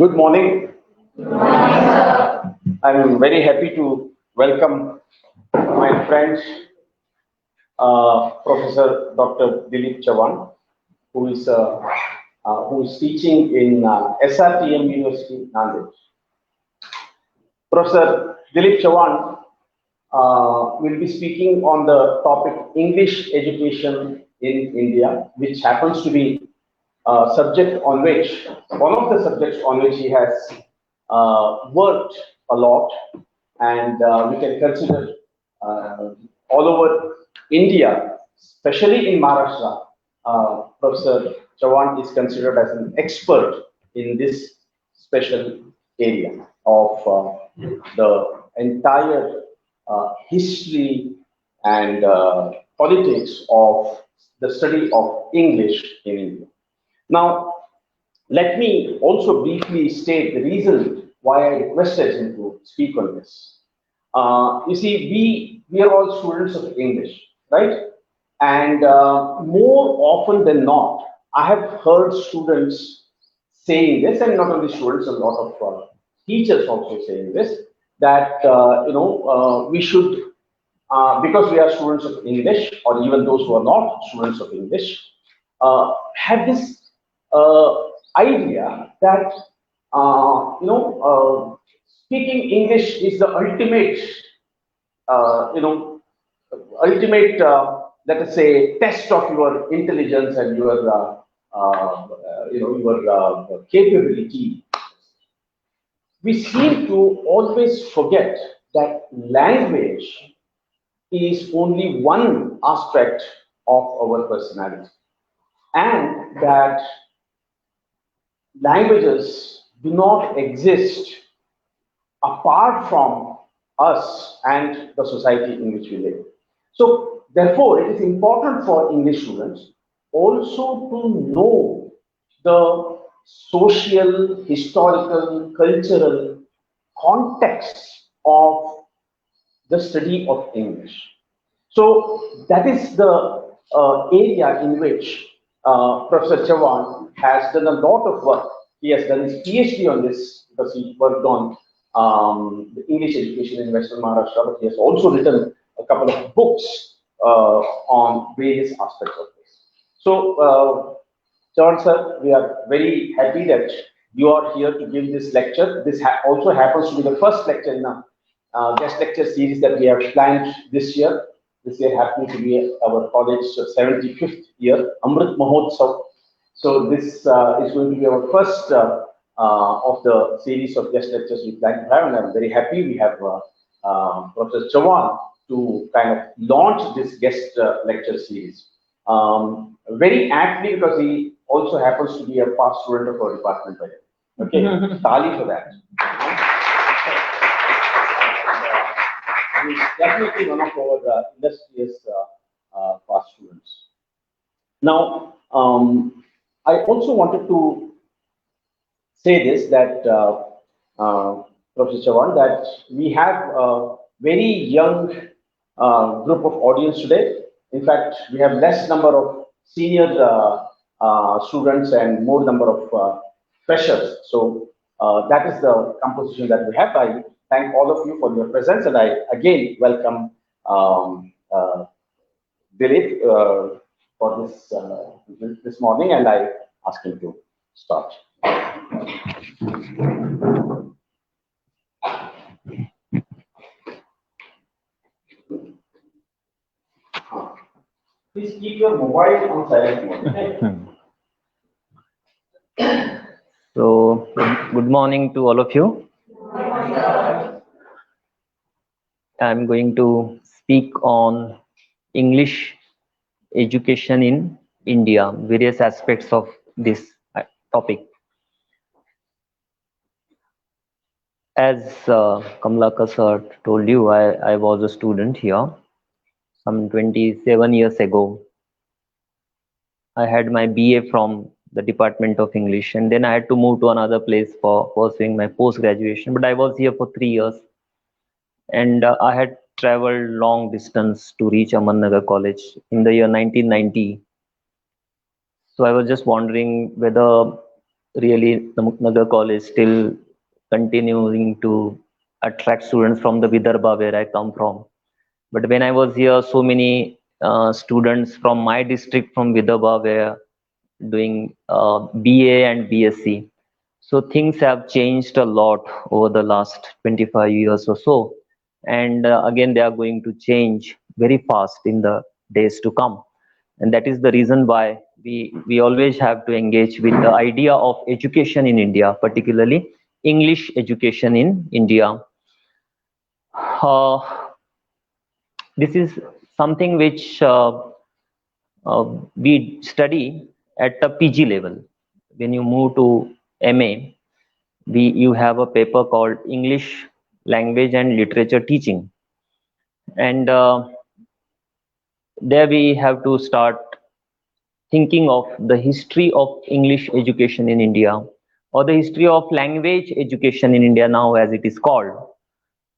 Good morning. I'm very happy to welcome my friend, Professor Dr. Dilip Chavan, who is teaching in SRTM University, Nanded. Professor Dilip Chavan will be speaking on the topic English education in India, which happens to be subject on which, one of the subjects on which he has worked a lot, and we can consider all over India, especially in Maharashtra, Professor Chavan is considered as an expert in this special area of the entire history and politics of the study of English in India. Now, let me also briefly state the reason why I requested him to speak on this. You see, we are all students of English, right? And more often than not, I have heard students saying this, and not only students, a lot of teachers also saying this, that we should, because we are students of English, or even those who are not students of English, have this idea that speaking English is the ultimate, ultimate, let us say, test of your intelligence and your, your capability. We seem to always forget that language is only one aspect of our personality, and that languages do not exist apart from us and the society in which we live. So, therefore, it is important for English students also to know the social, historical, cultural context of the study of English. So, that is the area in which Professor Chavan has done a lot of work. He has done his PhD on this because he worked on the English education in Western Maharashtra, but he has also written a couple of books on various aspects of this. So, Chavan sir, we are very happy that you are here to give this lecture. This also happens to be the first lecture in a guest lecture series that we have planned this year. This year happening to be our college 75th year, Amrit Mahotsav. So this is going to be our first of the series of guest lectures we plan to have, and I'm very happy we have Professor Chavan to kind of launch this guest lecture series. Very aptly, because he also happens to be a past student of our department. Okay, Tali for that. He's definitely one of our illustrious past students. Now, I also wanted to say this, that Professor Chavan, that we have a very young group of audience today. In fact, we have less number of senior students and more number of freshers. So that is the composition that we have. I thank all of you for your presence, and I again welcome Dilip for this morning, and I ask him to start. Please keep your mobile on silent mode. So, good morning to all of you. I'm going to speak on English education in India, various aspects of this topic. As Kamlaka sir told you, I was a student here some 27 years ago. I had my BA from the Department of English, and then I had to move to another place for pursuing my post graduation. But I was here for 3 years, and I had traveled long distance to reach Amannagar College in the year 1990. So I was just wondering whether really the Muknagar College still continuing to attract students from the Vidarbha where I come from. But when I was here, so many students from my district from Vidarbha were doing BA and BSc. So things have changed a lot over the last 25 years or so. And again, they are going to change very fast in the days to come. And that is the reason why we always have to engage with the idea of education in India, particularly English education in India. Uh, this is something which we study at the PG level. When you move to MA, you have a paper called English Language and Literature Teaching, and there we have to start thinking of the history of English education in India, or the history of language education in India now, as it is called.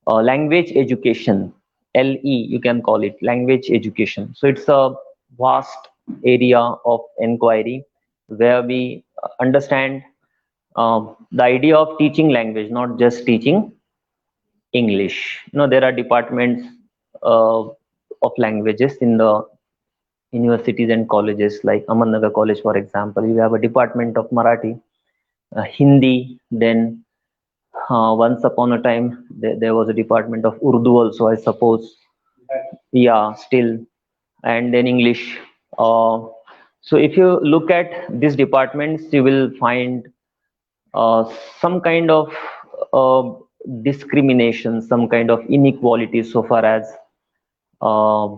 Language education, LE, you can call it language education. So it's a vast area of inquiry where we understand the idea of teaching language, not just teaching English. There are departments of languages in the universities and colleges, like Amannagar College, for example. You have a department of Marathi, Hindi, then once upon a time there was a department of Urdu also, I suppose. Yeah, still, and then English. Uh, so if you look at these departments, you will find uh, some kind of uh, discrimination, some kind of inequality so far as uh,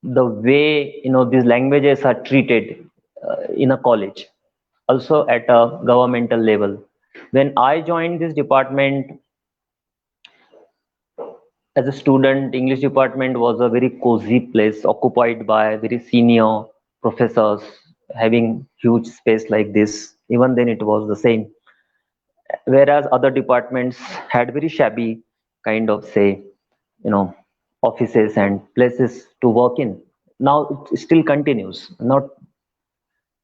the way these languages are treated in a college, also at a governmental level. When I joined this department as a student, English department was a very cozy place occupied by very senior professors having huge space like this. Even then, it was the same. Whereas other departments had very shabby kind of, say, you know, offices and places to work in. Now it still continues. Not,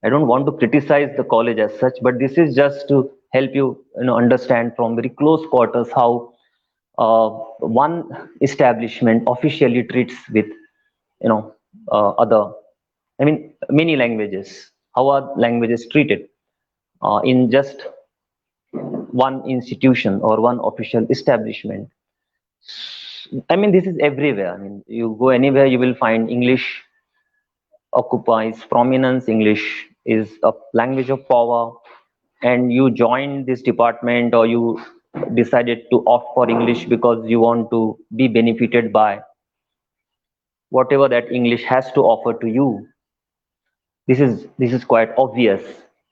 I don't want to criticize the college as such, but this is just to help you, understand from very close quarters how one establishment officially treats with other, I mean, many languages, how are languages treated in just one institution or one official establishment. I mean, this is everywhere. I mean, you go anywhere, you will find English occupies prominence. English is a language of power, and you join this department, or you decided to opt for English because you want to be benefited by whatever that English has to offer to you. This is quite obvious.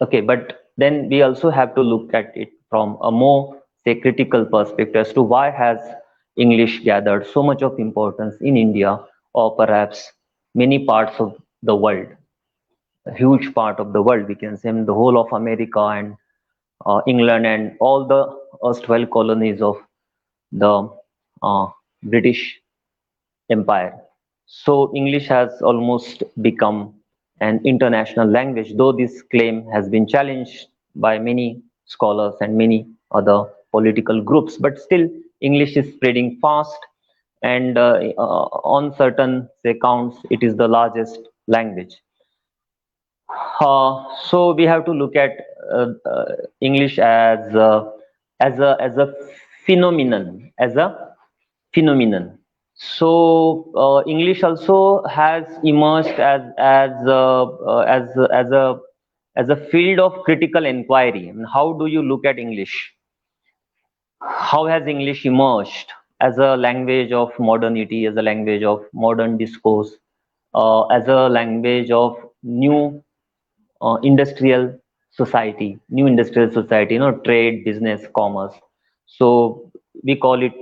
Okay, but then we also have to look at it from a more, say, critical perspective as to why has English gathered so much of importance in India, or perhaps many parts of the world, a huge part of the world, we can say, in the whole of America and England and all the erstwhile colonies of the uh, British Empire. So English has almost become an international language, though this claim has been challenged by many scholars and many other political groups. But still, English is spreading fast, and on certain, say, counts, it is the largest language. So we have to look at English as a phenomenon, So English also has emerged as a field of critical inquiry. And how do you look at English? How has English emerged as a language of modernity, as a language of modern discourse, as a language of new industrial society, trade, business, commerce. So we call it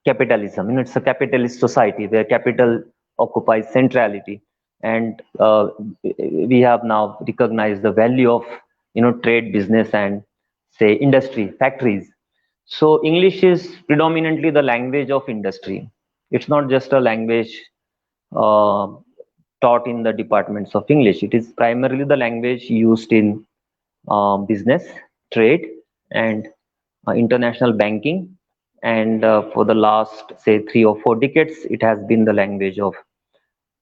capitalism. It's a capitalist society where capital occupies centrality, and we have now recognized the value of trade, business, and say industry, factories. So English is predominantly the language of industry. It's not just a language uh, taught in the departments of English. It is primarily the language used in business, trade, and international banking. And for the last, say, 3 or 4 decades, it has been the language of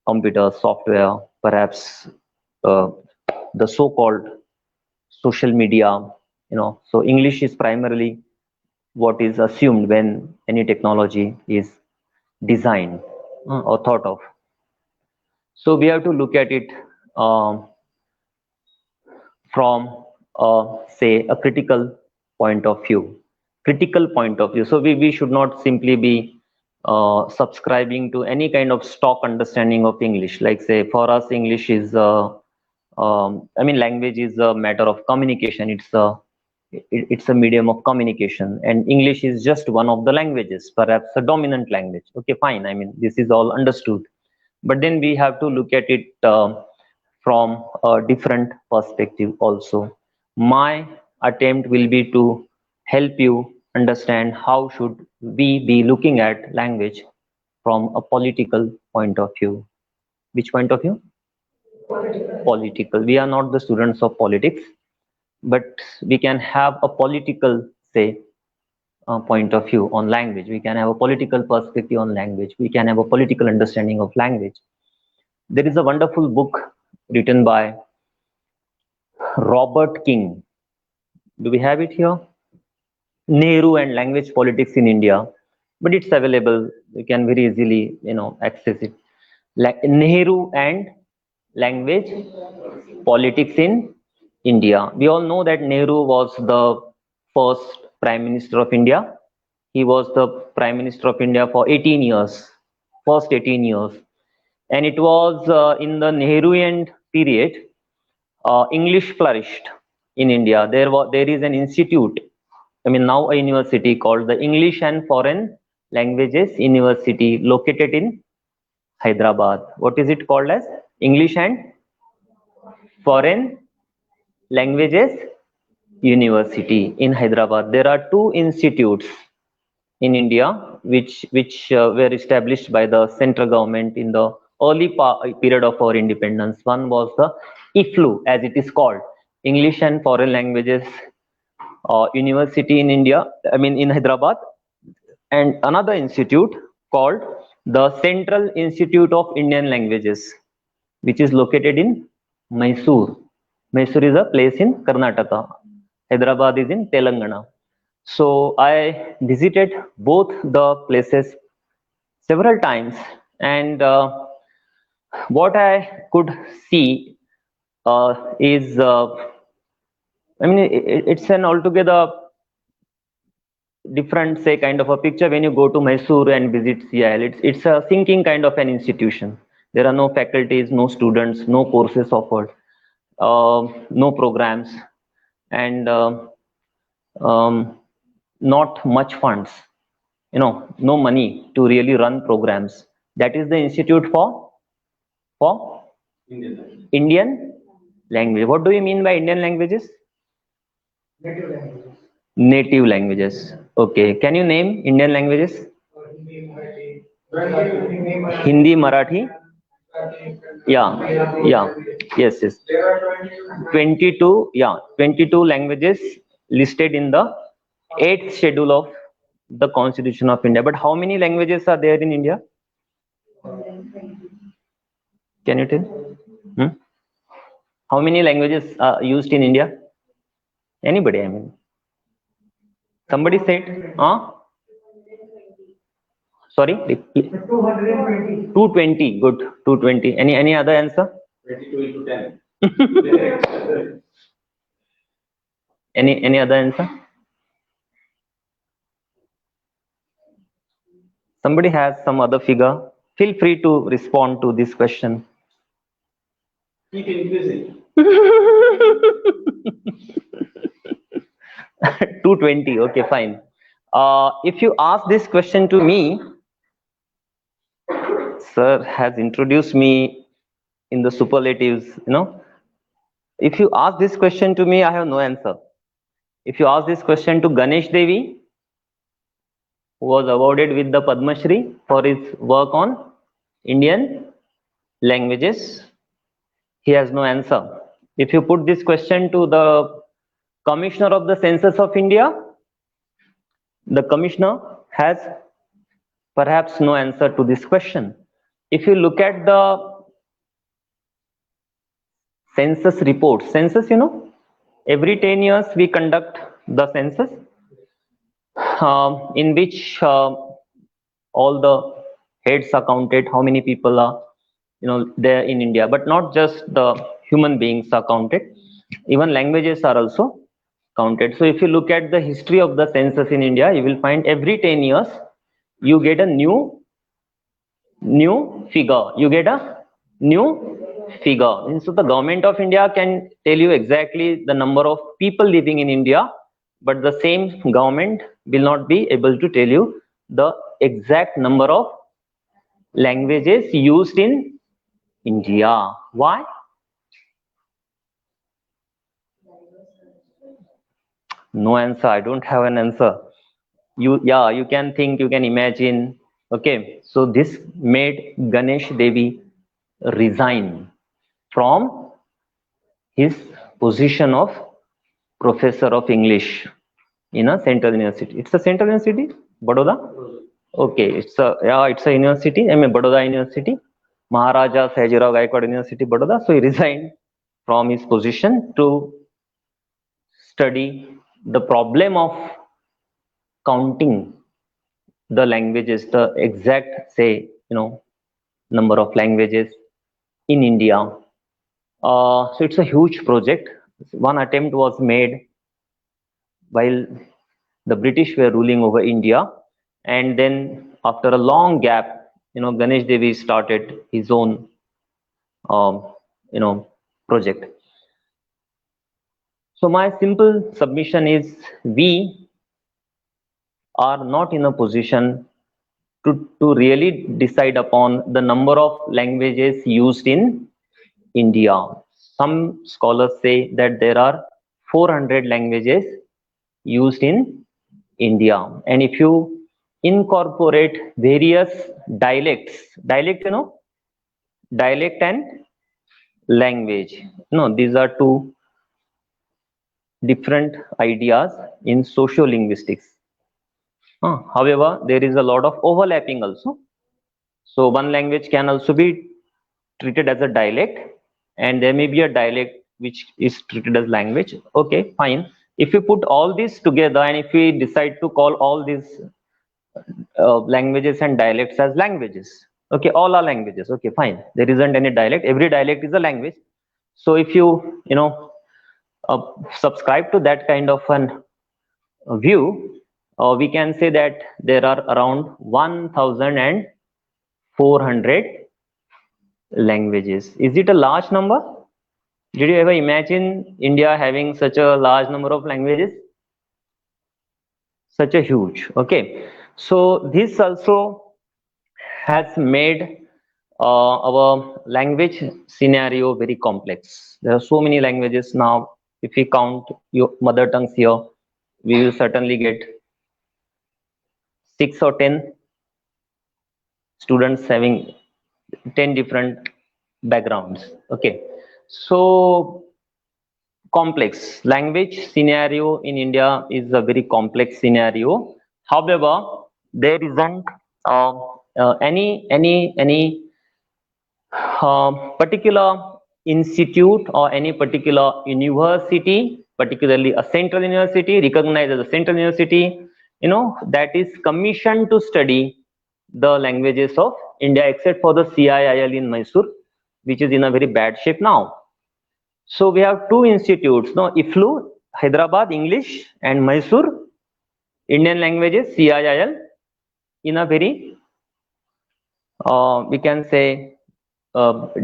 computer software, perhaps uh, the so-called social media. So English is primarily what is assumed when any technology is designed or thought of. So we have to look at it um, from say a critical point of view. Critical point of view. So we should not simply be subscribing to any kind of stock understanding of English. Like say for us, English is I mean language is a matter of communication. It's a medium of communication, and English is just one of the languages, perhaps a dominant language. Okay, fine. I mean this is all understood, but then we have to look at it from a different perspective also. My attempt will be to help you understand how should we be looking at language from a political point of view. Which point of view? Political. We are not the students of politics, but we can have a political, say, point of view on language. We can have a political perspective on language. We can have a political understanding of language. There is a wonderful book written by Robert King. Do we have it here? Nehru and Language Politics in India. But it's available. You can very easily, access it. Like Nehru and Language Politics in India. We all know that Nehru was the first Prime Minister of India. He was the Prime Minister of India for 18 years, first 18 years. And it was in the Nehruian period, English flourished in India. There is an institute, I mean now a university called the English and Foreign Languages University, located in Hyderabad. What is it called as? English and Foreign Languages University in Hyderabad. There are two institutes in India which were established by the central government in the early period of our independence. One was the IFLU, as it is called, English and Foreign Languages University in India, I mean in Hyderabad, and another institute called the Central Institute of Indian Languages, which is located in Mysore. Mysore is a place in Karnataka. Hyderabad is in Telangana. So I visited both the places several times, and what I could see is, I mean, it's an altogether different, say, kind of a picture when you go to Mysore and visit CIL. It's a sinking kind of an institution. There are no faculties, no students, no courses offered, no programs, and not much funds. No money to really run programs. That is the institute for Indian language. What do you mean by Indian languages? Native languages. Native languages. Okay. Can you name Indian languages? Hindi, Marathi. Yeah, yeah, yes, yes. There are 22, yeah, 22 languages listed in the 8th schedule of the Constitution of India. But how many languages are there in India? Can you tell? Hmm? How many languages are used in India? Anybody, I mean. Somebody said, huh? Sorry? 220. 220, good, 220. Any other answer? 22 into 10. Any other answer? Somebody has some other figure? Feel free to respond to this question. Keep increasing. 220, okay, fine. If you ask this question to me, sir has introduced me in the superlatives, if you ask this question to me, I have no answer. If you ask this question to Ganesh Devi, who was awarded with the Padma Shri for his work on Indian languages, he has no answer. If you put this question to the Commissioner of the Census of India, the Commissioner has perhaps no answer to this question. If you look at the census report, census, every 10 years we conduct the census, in which all the heads are counted, how many people are there in India, but not just the human beings are counted, even languages are also counted. So if you look at the history of the census in India, you will find every 10 years you get a new figure, and so the government of India can tell you exactly the number of people living in India, but the same government will not be able to tell you the exact number of languages used in India. Why? No answer. I don't have an answer. You can think, you can imagine. Okay, so this made Ganesh Devi resign from his position of professor of English in a central university. It's a central university, Baroda. Okay, it's a university. I mean, Baroda University, Maharaja Sajirao Gaikwad University, Baroda. So he resigned from his position to study the problem of counting the languages, the exact number of languages in India. So it's a huge project. One attempt was made while the British were ruling over India, and then after a long gap, Ganesh Devi started his own um, project. So my simple submission is, we are not in a position to really decide upon the number of languages used in India. Some scholars say that there are 400 languages used in India, and if you incorporate various dialect and language, these are two different ideas in sociolinguistics. However, there is a lot of overlapping also. So one language can also be treated as a dialect, and there may be a dialect which is treated as language. Okay, fine. If you put all this together, and if we decide to call all these languages and dialects as languages, okay, all are languages. Okay, fine. There isn't any dialect. Every dialect is a language. So if you subscribe to that kind of an view, we can say that there are around 1,400 languages. Is it a large number? Did you ever imagine India having such a large number of languages? Such a huge. Okay. So this also has made our language scenario very complex. There are so many languages now. If we count your mother tongues here, we will certainly get 6 or 10 students having 10 different backgrounds. Okay, so complex language scenario in India is a very complex scenario. However, there isn't any particular institute or any particular university, particularly a central university, recognized as a central university, that is commissioned to study the languages of India, except for the CIIL in Mysore, which is in a very bad shape now. So we have two institutes, IFLU, Hyderabad English, and Mysore Indian languages, CIIL, in a very we can say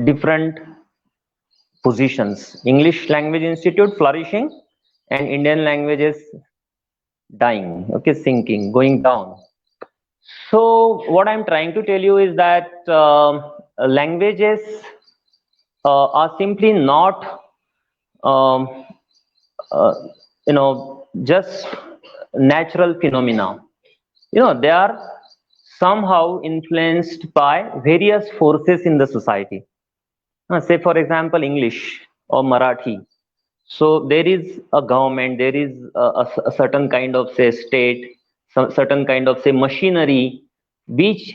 different positions. English Language Institute flourishing, and Indian languages dying, okay, sinking, going down. So what I'm trying to tell you is that languages are simply not um, uh, just natural phenomena. They are somehow influenced by various forces in the society. Say for example English or Marathi. So there is a government, there is a certain kind of say state, some certain kind of say machinery which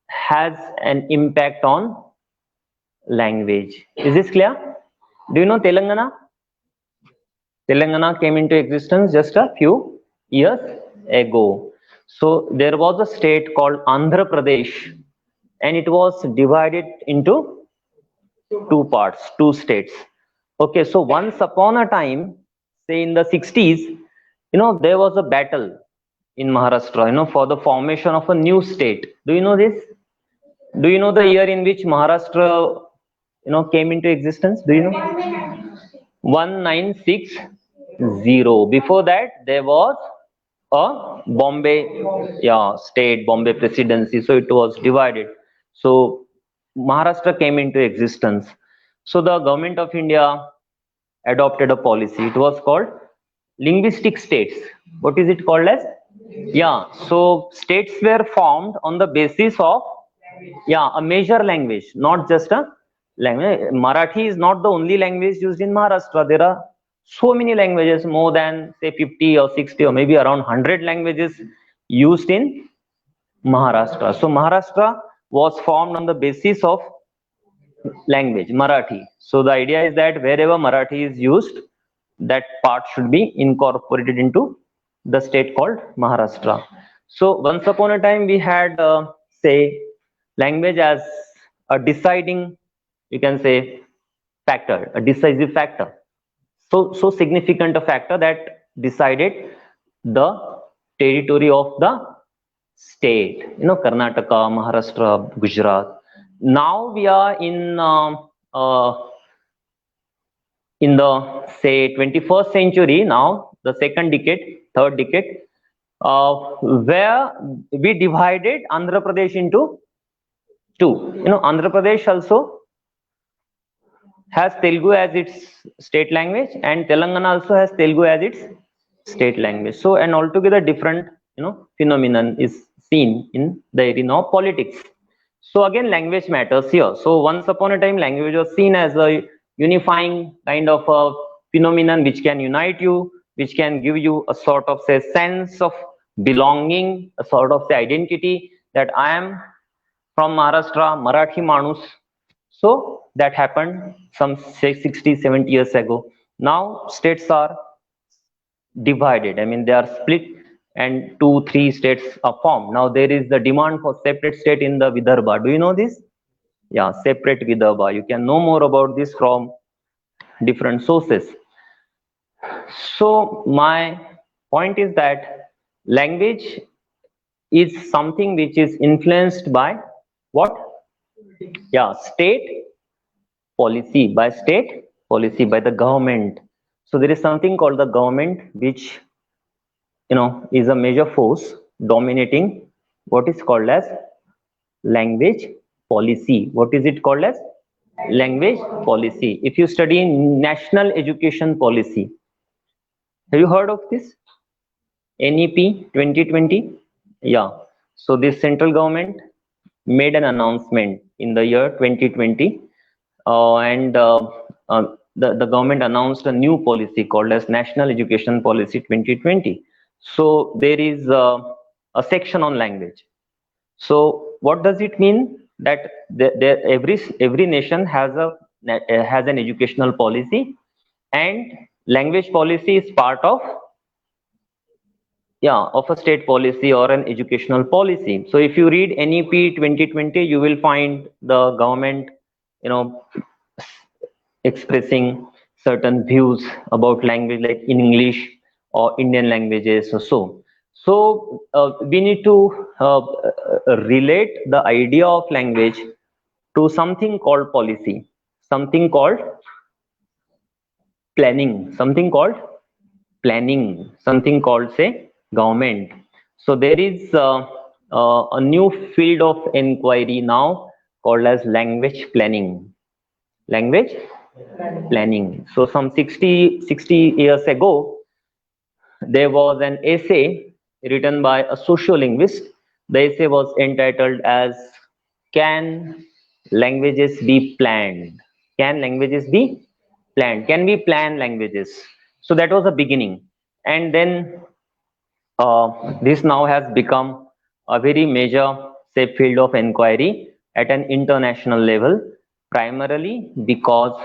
has an impact on language. Is this clear? Do you know Telangana? Telangana came into existence just a few years ago. So there was a state called Andhra Pradesh, and it was divided into two parts, two states. Okay, so once upon a time, say in the 60s, there was a battle in Maharashtra, for the formation of a new state. Do you know this? Do you know the year in which Maharashtra, came into existence? Do you know? 1960. Before that, there was a Bombay, yeah, state, Bombay presidency. So it was divided. So Maharashtra came into existence. So the government of India adopted a policy. It was called linguistic states. What is it called as? Yeah. So states were formed on the basis of, yeah, a major language, not just a language. Marathi is not the only language used in Maharashtra. There are so many languages, more than say 50 or 60 or maybe around 100 languages used in Maharashtra. So Maharashtra was formed on the basis of language, Marathi. So the idea is that wherever Marathi is used, that part should be incorporated into the state called Maharashtra. So once upon a time we had say language as a deciding, you can say, factor, a decisive factor. So significant a factor that decided the territory of the state. Karnataka, Maharashtra, Gujarat. Now we are in the say 21st century, now the second decade, third decade, where we divided Andhra Pradesh into two. Andhra Pradesh also has Telugu as its state language, and Telangana also has Telugu as its state language. So an altogether different phenomenon is seen in the arena of politics. So again, language matters here. So once upon a time, language was seen as a unifying kind of a phenomenon which can unite you, which can give you a sort of say sense of belonging, a sort of say identity that I am from Maharashtra, Marathi Manus. So that happened some say 60, 70 years ago. Now states are divided. I mean, they are split and 2, 3 states are formed. Now there is the demand for separate state in the Vidarbha. Do you know this? Yeah, separate Vidarbha. You can know more about this from different sources. So my point is that language is something which is influenced by what? Yeah, state policy, by state policy, by the government. So there is something called the government which is a major force dominating what is called as language policy. What is it called as? Language policy. If you study national education policy, have you heard of this? NEP 2020? Yeah. So this central government made an announcement in the year 2020, and the government announced a new policy called as National Education Policy 2020. So there is a section on language. So what does it mean? That every nation has an educational policy, and language policy is part of a state policy or an educational policy. So if you read NEP 2020, you will find the government expressing certain views about language, like in English or Indian languages or so. So we need to relate the idea of language to something called policy, something called planning, something called say government. So there is a new field of inquiry now called as language planning. Language planning. So some 60 years ago, there was an essay written by a sociolinguist. The essay was entitled as Can Languages Be Planned? Can languages be planned? Can we plan languages? So that was the beginning. And then this now has become a very major, say, field of inquiry at an international level, primarily because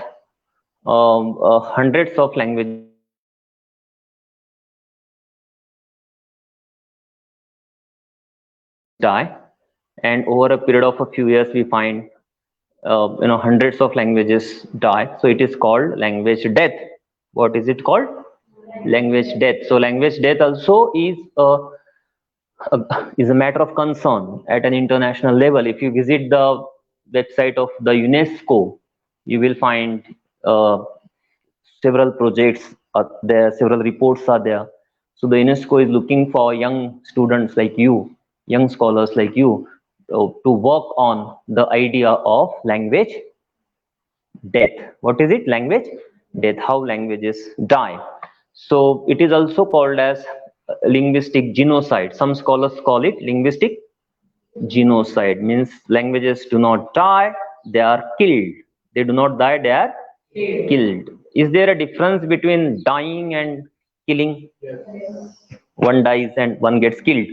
hundreds of languages die, and over a period of a few years, we find hundreds of languages die. So it is called language death. What is it called? Language death. So language death also is a matter of concern at an international level. If you visit the website of the UNESCO, you will find several projects are there, several reports are there. So the UNESCO is looking for young students like you, young scholars like you, to work on the idea of language death. What is it? Language death. How languages die. So it is also called as linguistic genocide. Some scholars call it linguistic genocide. Means languages do not die, they are killed. They do not die, they are killed. Is there a difference between dying and killing? One dies and one gets killed.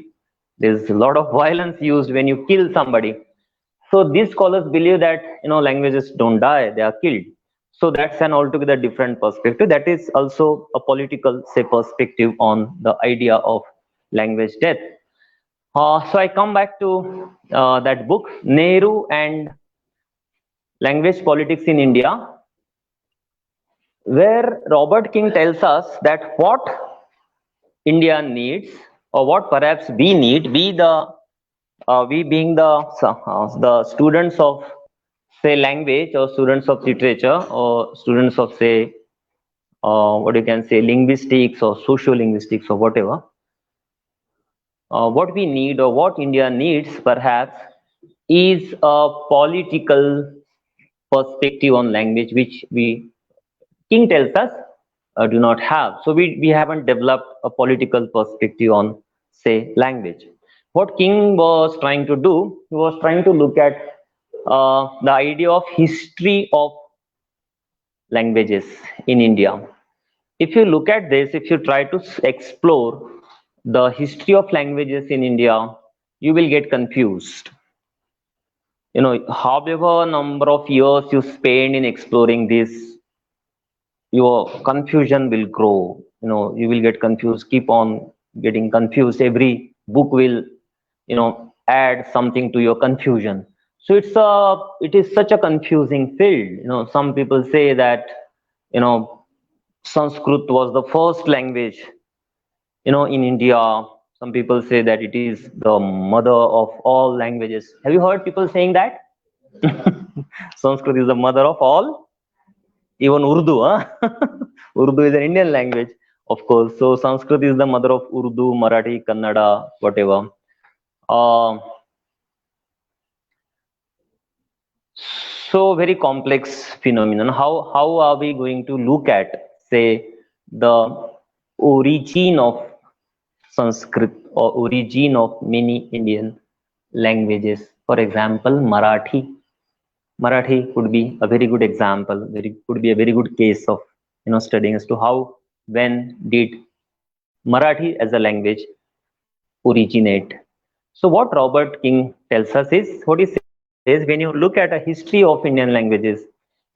There's a lot of violence used when you kill somebody. So these scholars believe that languages don't die, they are killed. So that's an altogether different perspective. That is also a political, say, perspective on the idea of language death. So I come back to that book, Nehru and Language Politics in India, where Robert King tells us that what India needs, or what perhaps we need, we being the students of, say, language, or students of literature, or students of, say, what you can say, linguistics or sociolinguistics or whatever. What we need, or what India needs perhaps, is a political perspective on language, which King tells us do not have. So we haven't developed a political perspective on, say, language. What King was trying to do, he was trying to look at the idea of history of languages in India. If you look at this, if you try to explore the history of languages in India, you will get confused. However number of years you spend in exploring this, your confusion will grow. You will get confused, keep on getting confused. Every book will add something to your confusion. So it is such a confusing field. Some people say that you know Sanskrit was the first language in India. Some people say that it is the mother of all languages. Have you heard people saying that? Sanskrit is the mother of all, even Urdu, huh? Urdu is an Indian language, of course. So Sanskrit is the mother of Urdu, Marathi, Kannada, whatever. Uh, so very complex phenomenon. How are we going to look at, say, the origin of Sanskrit, or origin of many Indian languages? For example, Marathi. Marathi could be a very good example. Could be a very good case of studying as to how, when did Marathi as a language originate. So what Robert King tells us is, what he says, when you look at a history of Indian languages,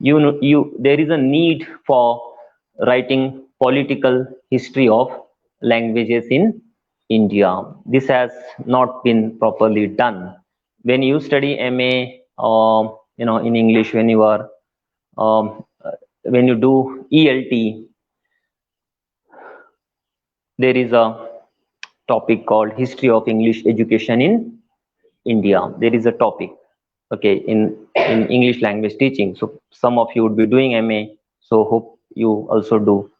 there is a need for writing political history of languages in India. This has not been properly done. When you study MA, in English, um, when you do ELT, there is a topic called History of English Education in India. There is a topic, okay, in English language teaching. So some of you would be doing MA, so hope you also do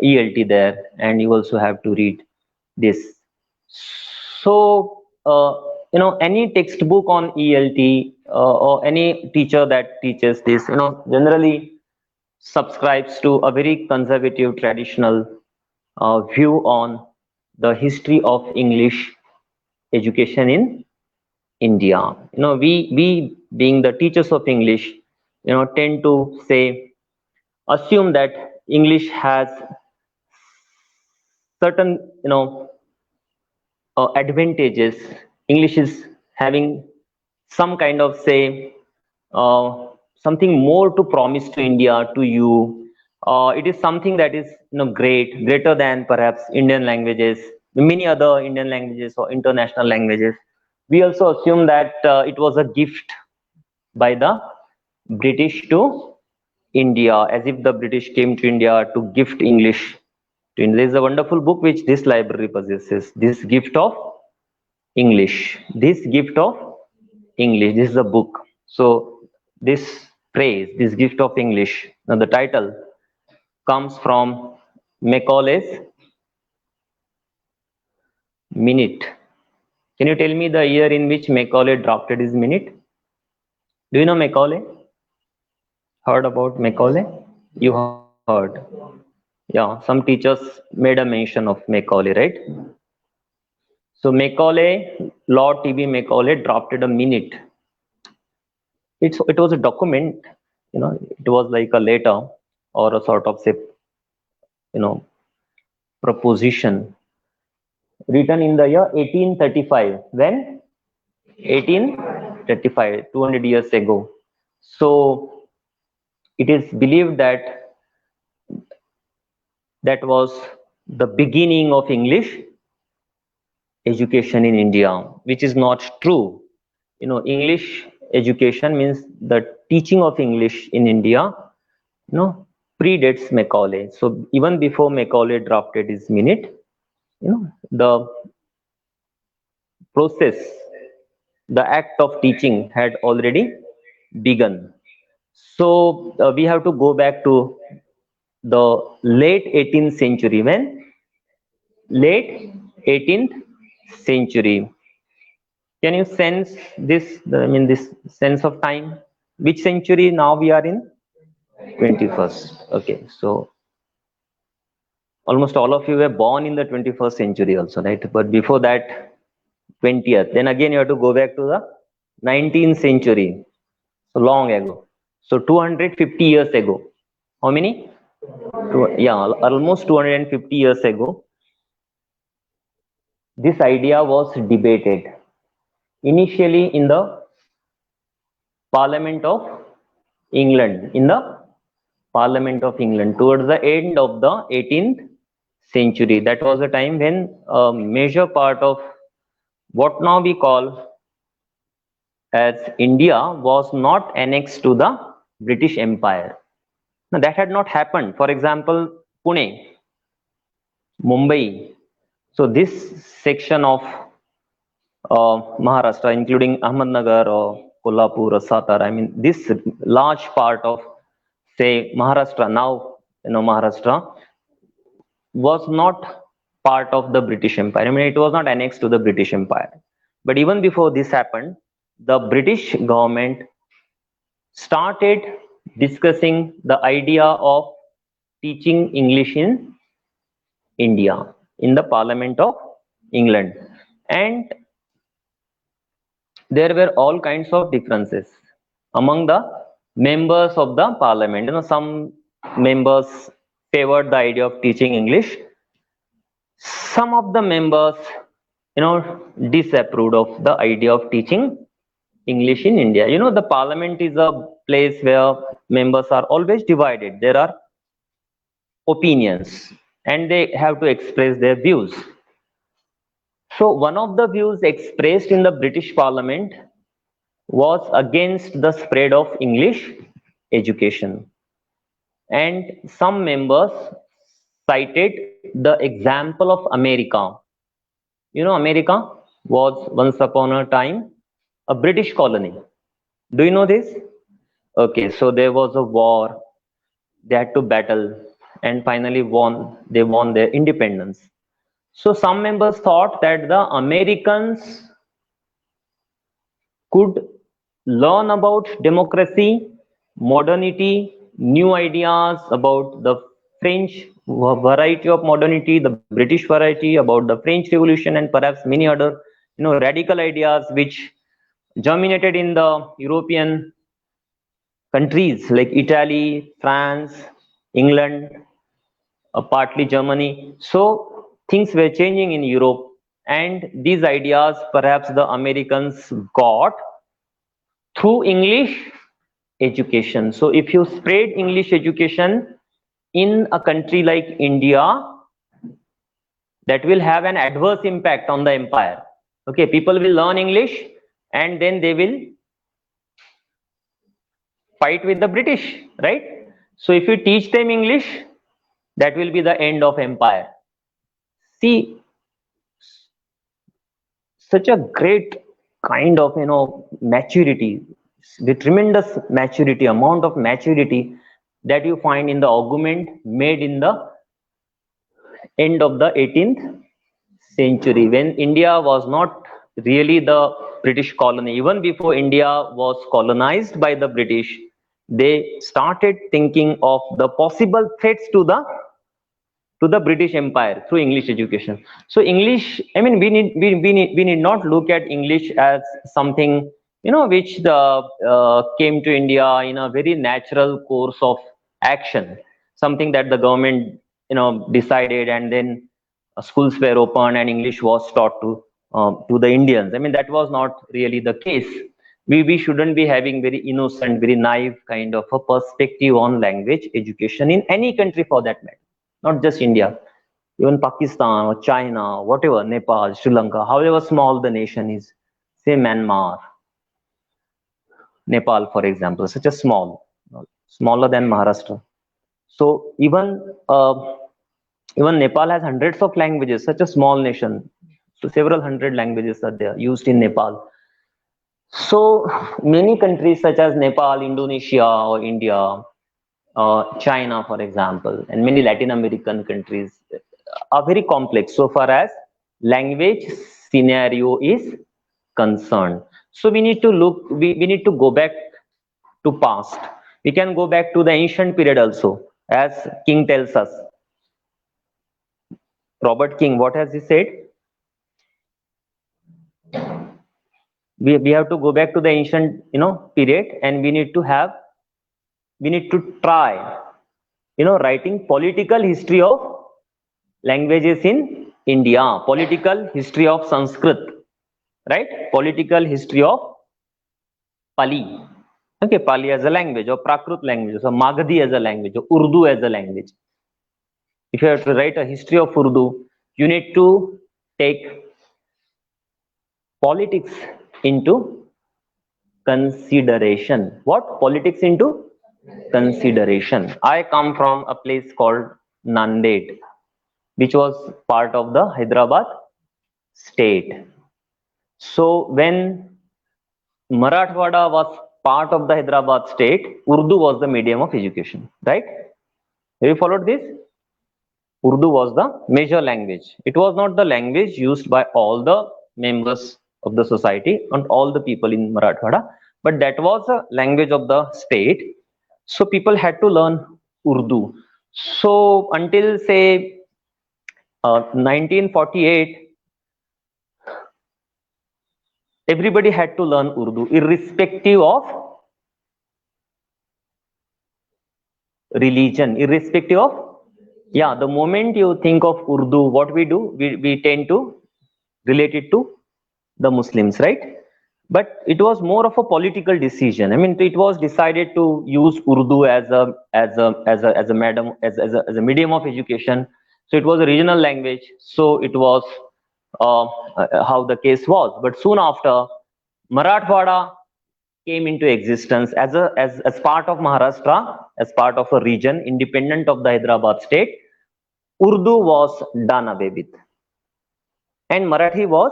ELT there, and you also have to read this. So, any textbook on ELT or any teacher that teaches this, generally subscribes to a very conservative traditional view on the history of English education in India. We being the teachers of English, tend to say, assume that English has certain, advantages. English is having some kind of say something more to promise to India, to you. It is something that is greater than perhaps Indian languages, many other Indian languages or international languages. We also assume that it was a gift by the British to India, as if the British came to India to gift English to India. There is a wonderful book which this library possesses, This Gift of English. This Gift of English. This is a book. So this phrase, this gift of English, now the title comes from Macaulay's Minute. Can you tell me the year in which Macaulay drafted his minute? Do you know Macaulay? Heard about Macaulay? You heard. Yeah, some teachers made a mention of Macaulay, right? So Macaulay, Lord T.B. Macaulay drafted a minute. It was a document, it was like a letter or a sort of say, you know, proposition written in the year 1835. When? 1835, 200 years ago. So it is believed that that was the beginning of English education in India, which is not true. English education means the teaching of English in India, predates Macaulay. So even before Macaulay drafted his minute, the process, the act of teaching had already begun. So we have to go back to the late 18th century. When? Late 18th century. Can you sense this? This sense of time. Which century now we are in? 21st. Okay, so almost all of you were born in the 21st century also, right? But before that, 20th. Then again, you have to go back to the 19th century. So long ago. So 250 years ago. How many? Yeah, almost 250 years ago. This idea was debated initially in the Parliament of England. In the Parliament of England, towards the end of the 18th century. That was a time when a major part of what now we call as India was not annexed to the British Empire. Now that had not happened. For example, Pune, Mumbai. So this section of Maharashtra, including Ahmednagar or Kolhapur or Satara, this large part of, say, Maharashtra, now Maharashtra, was not part of the British Empire. It was not annexed to the British Empire. But even before this happened, the British government started discussing the idea of teaching English in India in the Parliament of England. And there were all kinds of differences among the members of the parliament. Some members favored the idea of teaching English. Some of the members, disapproved of the idea of teaching English in India. The parliament is a place where members are always divided. There are opinions and they have to express their views. So one of the views expressed in the British Parliament was against the spread of English education. And some members cited the example of America. America was once upon a time a British colony. Do you know this? Okay, so there was a war, they had to battle and finally won. They won their independence. So some members thought that the Americans could learn about democracy, modernity, new ideas about the French variety of modernity, the British variety, about the French Revolution, and perhaps many other, radical ideas which germinated in the European countries like Italy, France, England, partly Germany. So things were changing in Europe, and these ideas perhaps the Americans got through English education. So if you spread English education in a country like India, that will have an adverse impact on the empire. Okay, people will learn English and then they will fight with the British, right? So if you teach them English, that will be the end of empire. See, such a great kind of maturity, the tremendous maturity, amount of maturity that you find in the argument made in the end of the 18th century, when India was not really the British colony. Even before India was colonized by the British, they started thinking of the possible threats to the British Empire through English education. So English, I mean, we need not look at English as something which came to India in a very natural course of action, something that the government decided, and then schools were open and English was taught to the Indians. I mean, that was not really the case. We shouldn't be having very innocent, very naive kind of a perspective on language education in any country for that matter, not just India, even Pakistan or China, whatever, Nepal, Sri Lanka, however small the nation is, say Myanmar, Nepal, for example, such a smaller than Maharashtra. So even Nepal has hundreds of languages, such a small nation. So several hundred languages are there used in Nepal. So many countries such as Nepal, Indonesia, or India, China, for example, and many Latin American countries are very complex so far as language scenario is concerned. So we need to look, we need to go back to past. We can go back to the ancient period also, as King tells us. Robert King, what has he said? We have to go back to the ancient period, and we need to try writing political history of languages in India, political history of Sanskrit, right? Political history of Pali. Okay, Pali as a language, or Prakrit language, or Magadhi as a language, or Urdu as a language. If you have to write a history of Urdu, you need to take politics into consideration. What? Politics into consideration. I come from a place called Nanded, which was part of the Hyderabad state. So when Marathwada was part of the Hyderabad state, Urdu was the medium of education, right? Have you followed this? Urdu was the major language. It was not the language used by all the members of the society and all the people in Marathwada, but that was a language of the state. So people had to learn Urdu. So until say 1948, everybody had to learn Urdu, irrespective of religion, irrespective of, yeah, the moment you think of Urdu, what we do, we tend to relate it to the Muslims, right? But it was more of a political decision. I mean, it was decided to use Urdu as a medium of education. So it was a regional language. So it was how the case was. But soon after, Marathwada came into existence as part of Maharashtra, as part of a region independent of the Hyderabad state. Urdu was done away with, and Marathi was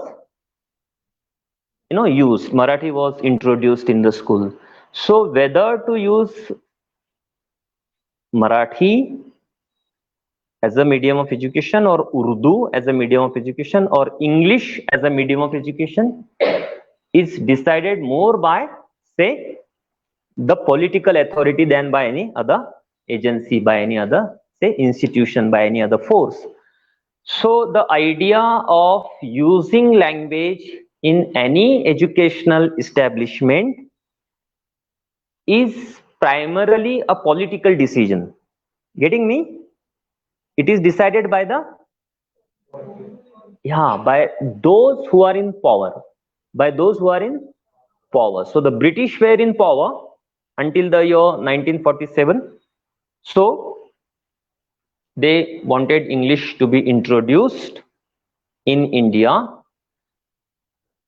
used. Marathi was introduced in the school. So whether to use Marathi as a medium of education, or Urdu as a medium of education, or English as a medium of education is decided more by, say, the political authority than by any other agency, by any other, say, institution, by any other force. So the idea of using language in any educational establishment is primarily a political decision. Getting me? It is decided by the, yeah, by those who are in power, by those who are in power. So the British were in power until the year 1947. So they wanted English to be introduced in India,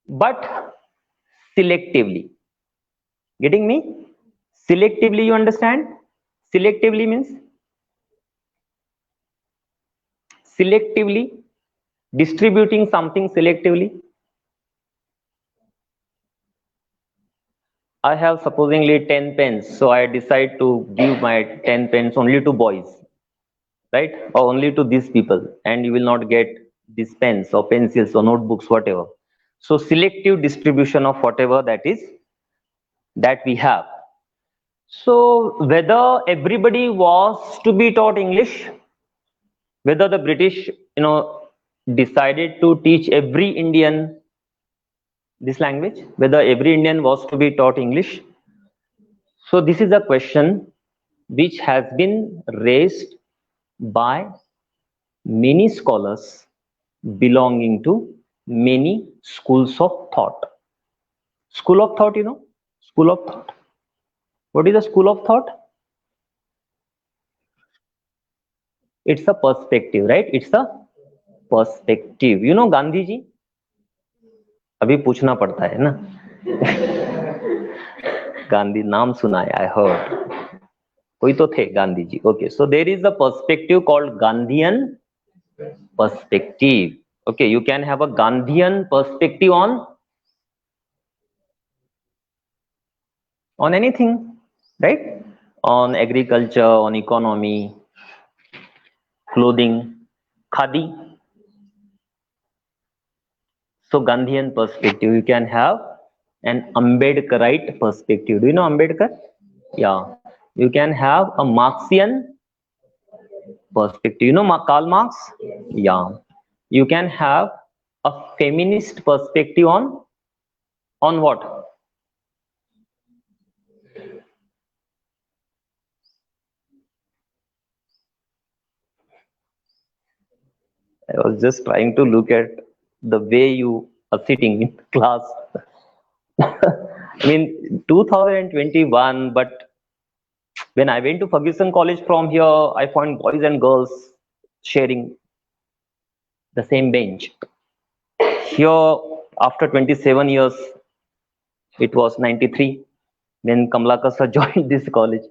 but selectively. Getting me? Selectively, you understand? Selectively means selectively distributing something selectively. I have supposingly 10 pens, so I decide to give my 10 pens only to boys, right? Or only to these people, and you will not get these pens or pencils or notebooks, whatever. So selective distribution of whatever that is that we have. So whether everybody was to be taught English, whether the British, decided to teach every Indian this language, whether every Indian was to be taught English. So this is a question which has been raised by many scholars belonging to many schools of thought. School of thought, school of thought. What is a school of thought? It's a perspective, right? It's a perspective. You know Gandhi ji? अभी पूछना पड़ता है ना. गांधी नाम सुना है, I heard. कोई तो थे Gandhi ji. Okay, so there is a perspective called Gandhian perspective. Okay, you can have a Gandhian perspective on anything, right? On agriculture, on economy, clothing, khadi. So Gandhian perspective, you can have an Ambedkarite perspective. Do you know Ambedkar? Yeah. You can have a Marxian perspective. You know Karl Marx? Yeah. You can have a feminist perspective on what? I was just trying to look at the way you are sitting in class. I mean, 2021, but when I went to Ferguson College from here, I found boys and girls sharing the same bench. Here, after 27 years, it was 93 when Kamlakar sir joined this college.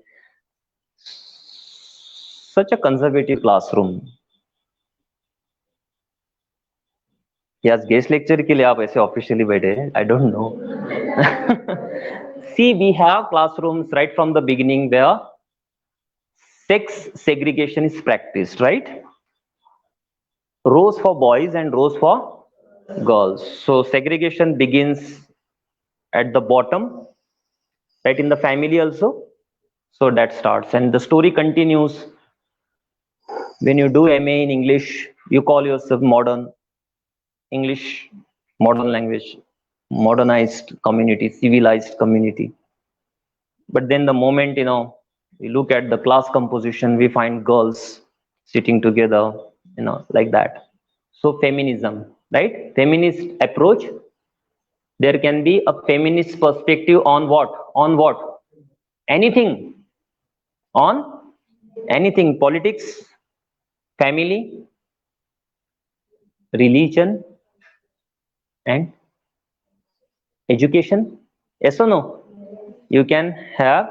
Such a conservative classroom. Yes, guest lecture के लिए आप ऐसे officially बैठे हैं? I don't know. See, we have classrooms right from the beginning where sex segregation is practiced, right? Rows for boys and rows for girls. So segregation begins at the bottom, right, in the family also. So that starts, and the story continues. When you do MA in English, you call yourself modern English, modern language, modernized community, civilized community. But then the moment, we look at the class composition, we find girls sitting together, like that. So feminism, right? Feminist approach. There can be a feminist perspective on what? On what? Anything. On anything. Politics, family, religion, and education. Yes or no? You can have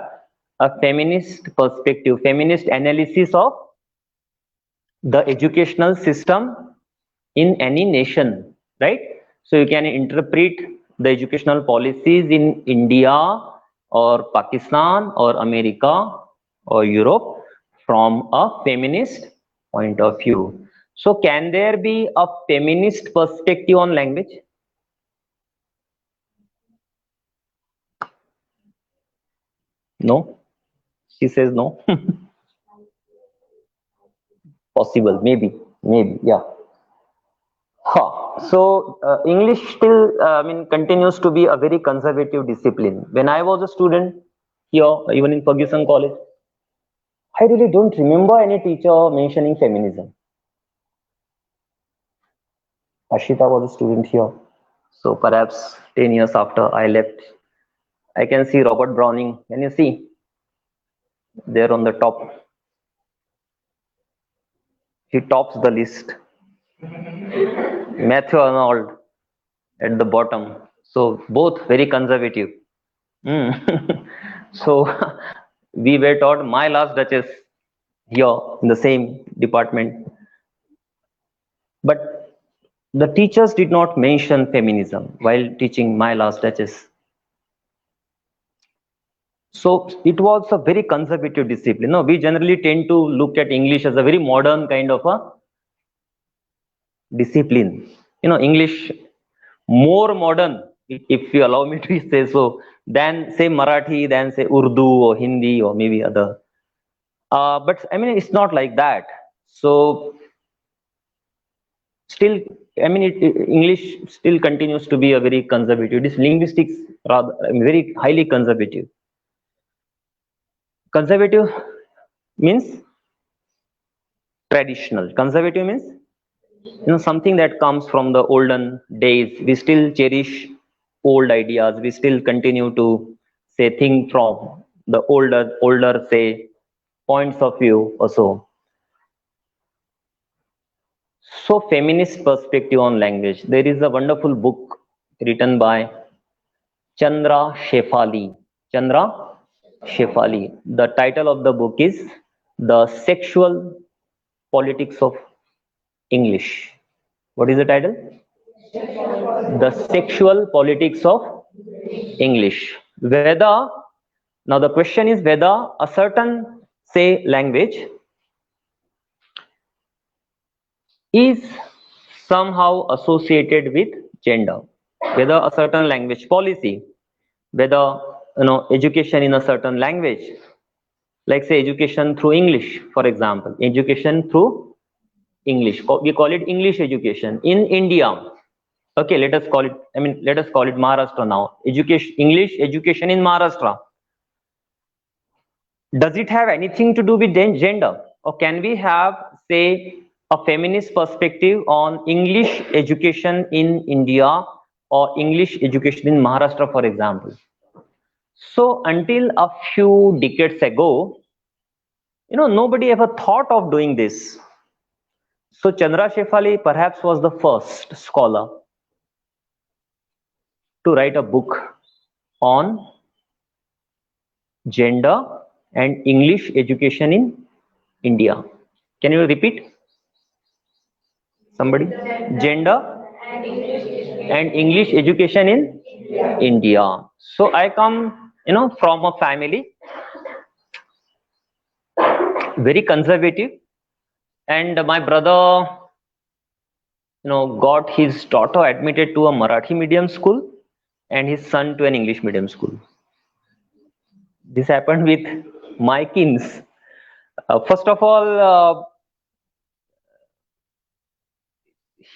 a feminist perspective, feminist analysis of the educational system in any nation, right? So you can interpret the educational policies in India or Pakistan or America or Europe from a feminist point of view. So can there be a feminist perspective on language? No? She says no. Possible, maybe, yeah. So English still, continues to be a very conservative discipline. When I was a student here, even in Ferguson College, I really don't remember any teacher mentioning feminism. Ashita was a student here, so perhaps 10 years after I left, I can see Robert Browning. Can you see there on the top? He tops the list. Matthew Arnold at the bottom. So both very conservative. So we were taught My Last Duchess here in the same department, but the teachers did not mention feminism while teaching My Last Duchess. So it was a very conservative discipline. No, we generally tend to look at English as a very modern kind of a discipline. English more modern, if you allow me to say so, than say Marathi, than say Urdu or Hindi or maybe other. But it's not like that. So still, English still continues to be a very conservative. This linguistics rather very highly conservative. Conservative means traditional. Conservative means something that comes from the olden days. We still cherish old ideas. We still continue to say think from the older say points of view or so. So feminist perspective on language. There is a wonderful book written by Chandra Shefali. Chandra Shefali. The title of the book is The Sexual Politics of English. What is the title? The Sexual Politics of English. Now the question is whether a certain, say, language is somehow associated with gender, whether a certain language policy, whether education in a certain language, like say education through English, for example, education through English, we call it English education in India. Okay, let us call it Maharashtra now. English education in Maharashtra. Does it have anything to do with gender, or can we have, say, a feminist perspective on English education in India or English education in Maharashtra, for example? So until a few decades ago, nobody ever thought of doing this. So Chandra Shefali perhaps was the first scholar to write a book on gender and English education in India. Can you repeat? Somebody? Gender and English education in India. So I come, from a family very conservative, and my brother, got his daughter admitted to a Marathi medium school and his son to an English medium school. This happened with my kins. First of all,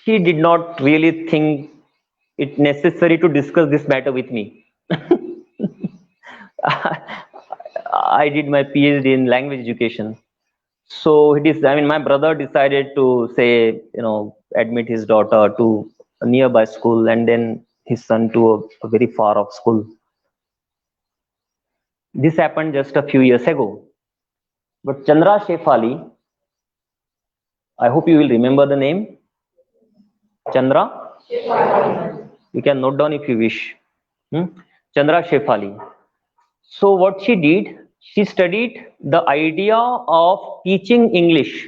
he did not really think it necessary to discuss this matter with me. I did my PhD in language education. So my brother decided to say, admit his daughter to a nearby school and then his son to a very far off school. This happened just a few years ago. But Chandra Shefali, I hope you will remember the name. Chandra? You can note down if you wish. Chandra Shefali. So what she did, she studied the idea of teaching English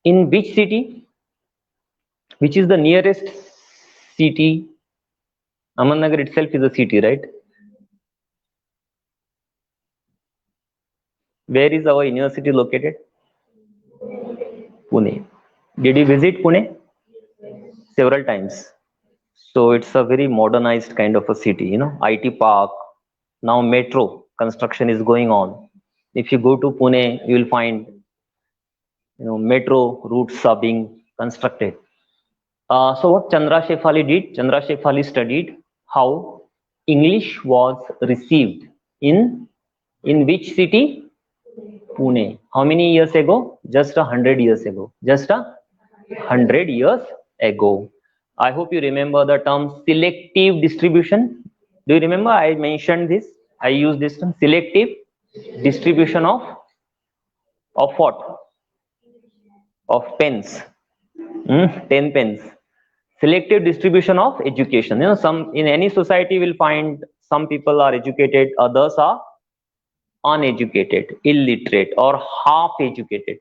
in which city? Which is the nearest city? Ahmednagar itself is a city, right? Where is our university located? Pune. Did you visit Pune? Several times. So it's a very modernized kind of a city, you know, IT park. Now metro construction is going on. If you go to Pune, you will find, you know, metro routes are being constructed. So what Chandra Shefali did, Chandra Shefali studied how English was received in which city? Pune. How many years ago? Just 100 years ago. Just 100 years ago. I hope you remember the term selective distribution. Do you remember I mentioned this? I used this term selective distribution of what? Of pens. 10 pens. Selective distribution of education. You know, some in any society will find some people are educated, others are uneducated, illiterate, or half educated,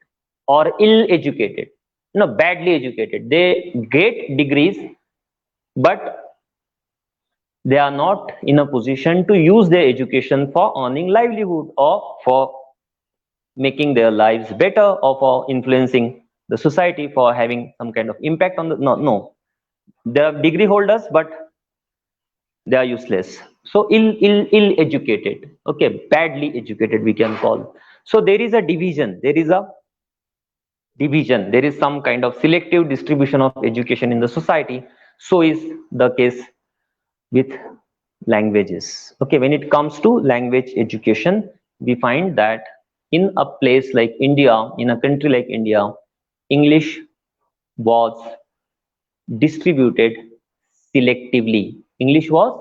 or ill educated, you know, badly educated. They get degrees, but they are not in a position to use their education for earning livelihood or for making their lives better or for influencing the society, for having some kind of impact on the no. They are degree holders, but they are useless. So ill educated, okay, badly educated we can call. So there is a division, there is some kind of selective distribution of education in the society. So is the case with languages. Okay, when it comes to language education, we find that in a place like India, in a country like India, English was distributed selectively. English was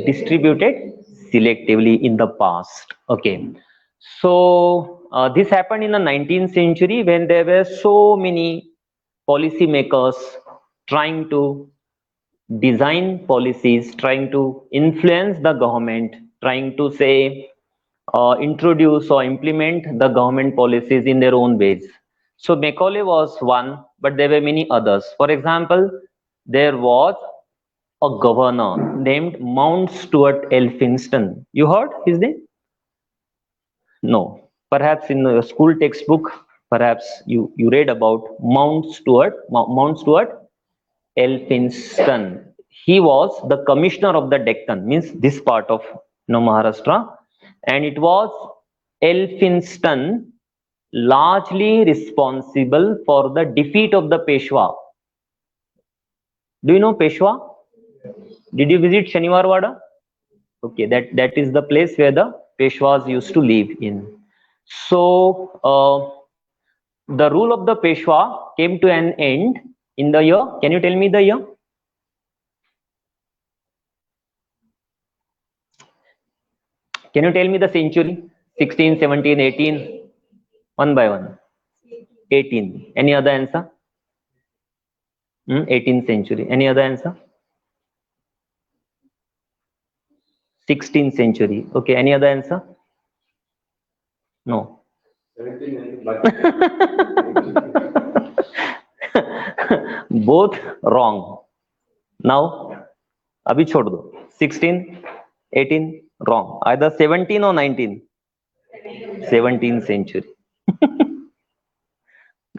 distributed selectively in the past. Okay, so this happened in the 19th century when there were so many policy makers trying to design policies, trying to influence the government, trying to say introduce or implement the government policies in their own ways. So Macaulay was one, but there were many others. For example, there was a governor named Mount Stuart Elphinstone. You heard his name? No. Perhaps in the school textbook, perhaps you read about Mount Stuart Elphinstone. He was the commissioner of the Deccan, means this part of, you know, Maharashtra, and it was Elphinstone largely responsible for the defeat of the Peshwa. Do you know Peshwa? Did you visit Shaniwarwada? Okay, that is the place where the Peshwas used to live in. So the rule of the Peshwa came to an end in the year. Can you tell me the year? Can you tell me the century? 16, 17, 18? One by one. 18. Any other answer? 18th century. Any other answer? 16th century. Okay. Any other answer? No. Both wrong. Now, abhi chhod do. 16, 18, wrong. Either 17 or 19. 17th century.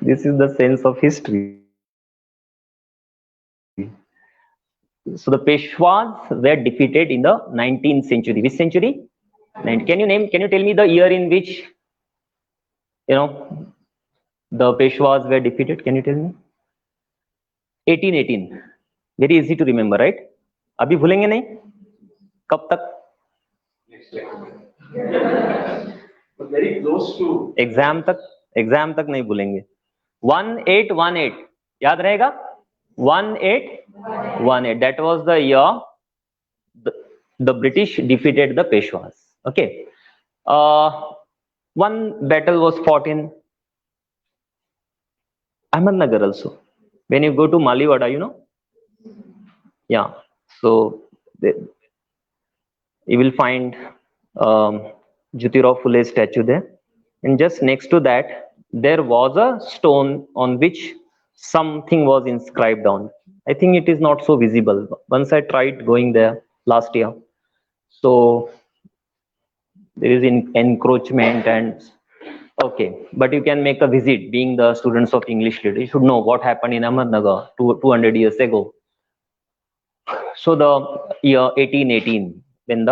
This is the sense of history. So the Peshwas were defeated in the 19th century. Which century? Can you tell me the year in which, you know, the Peshwas were defeated? Can you tell me? 1818. Very easy to remember, right? अभी भूलेंगे नहीं? कब तक? Very close to exam तक नहीं भूलेंगे. 1818 याद रहेगा? 1818. That was the year the British defeated the Peshwas. Okay. One battle was fought in Ahmednagar also. When you go to Maliwada, you know? Yeah. So you will find Jyotirao Phule statue there. And just next to that, there was a stone on which something was inscribed on. I think it is not so visible. Once I tried going there last year. So there is encroachment and Okay, but you can make a visit. Being the students of English Lit, you should know what happened in Ahmednagar 200 years ago. So the year 1818, when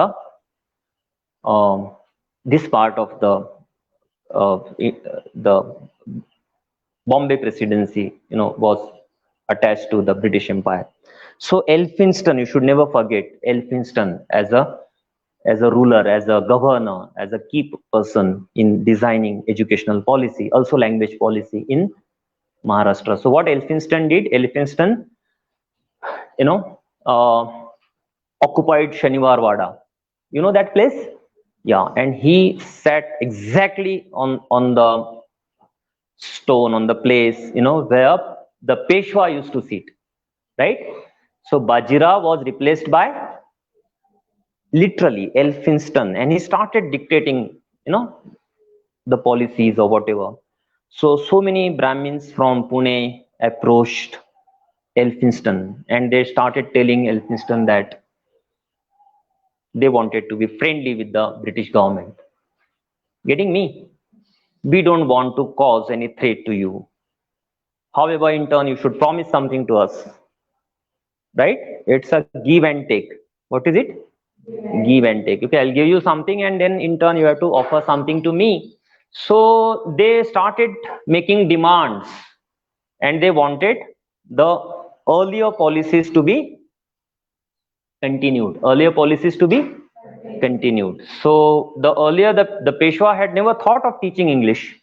um, this part of the Bombay Presidency, was attached to the British Empire. So Elphinstone, you should never forget Elphinstone as a ruler, as a governor, as a key person in designing educational policy, also language policy in Maharashtra. So what Elphinstone did, Elphinstone, you know, occupied Shaniwar Wada. You know that place? Yeah, and he sat exactly on the stone, on the place, where the Peshwa used to sit, right? So Bajira was replaced by literally Elphinstone, and he started dictating, the policies or whatever. So many Brahmins from Pune approached Elphinstone, and they started telling Elphinstone that they wanted to be friendly with the British government. Getting me? We don't want to cause any threat to you. However, in turn, you should promise something to us, right? It's a give and take. What is it? Give and take. Okay, I'll give you something, and then in turn, you have to offer something to me. So they started making demands, and they wanted the earlier policies to be continued. Earlier policies to be continued. So the earlier the Peshwa had never thought of teaching English.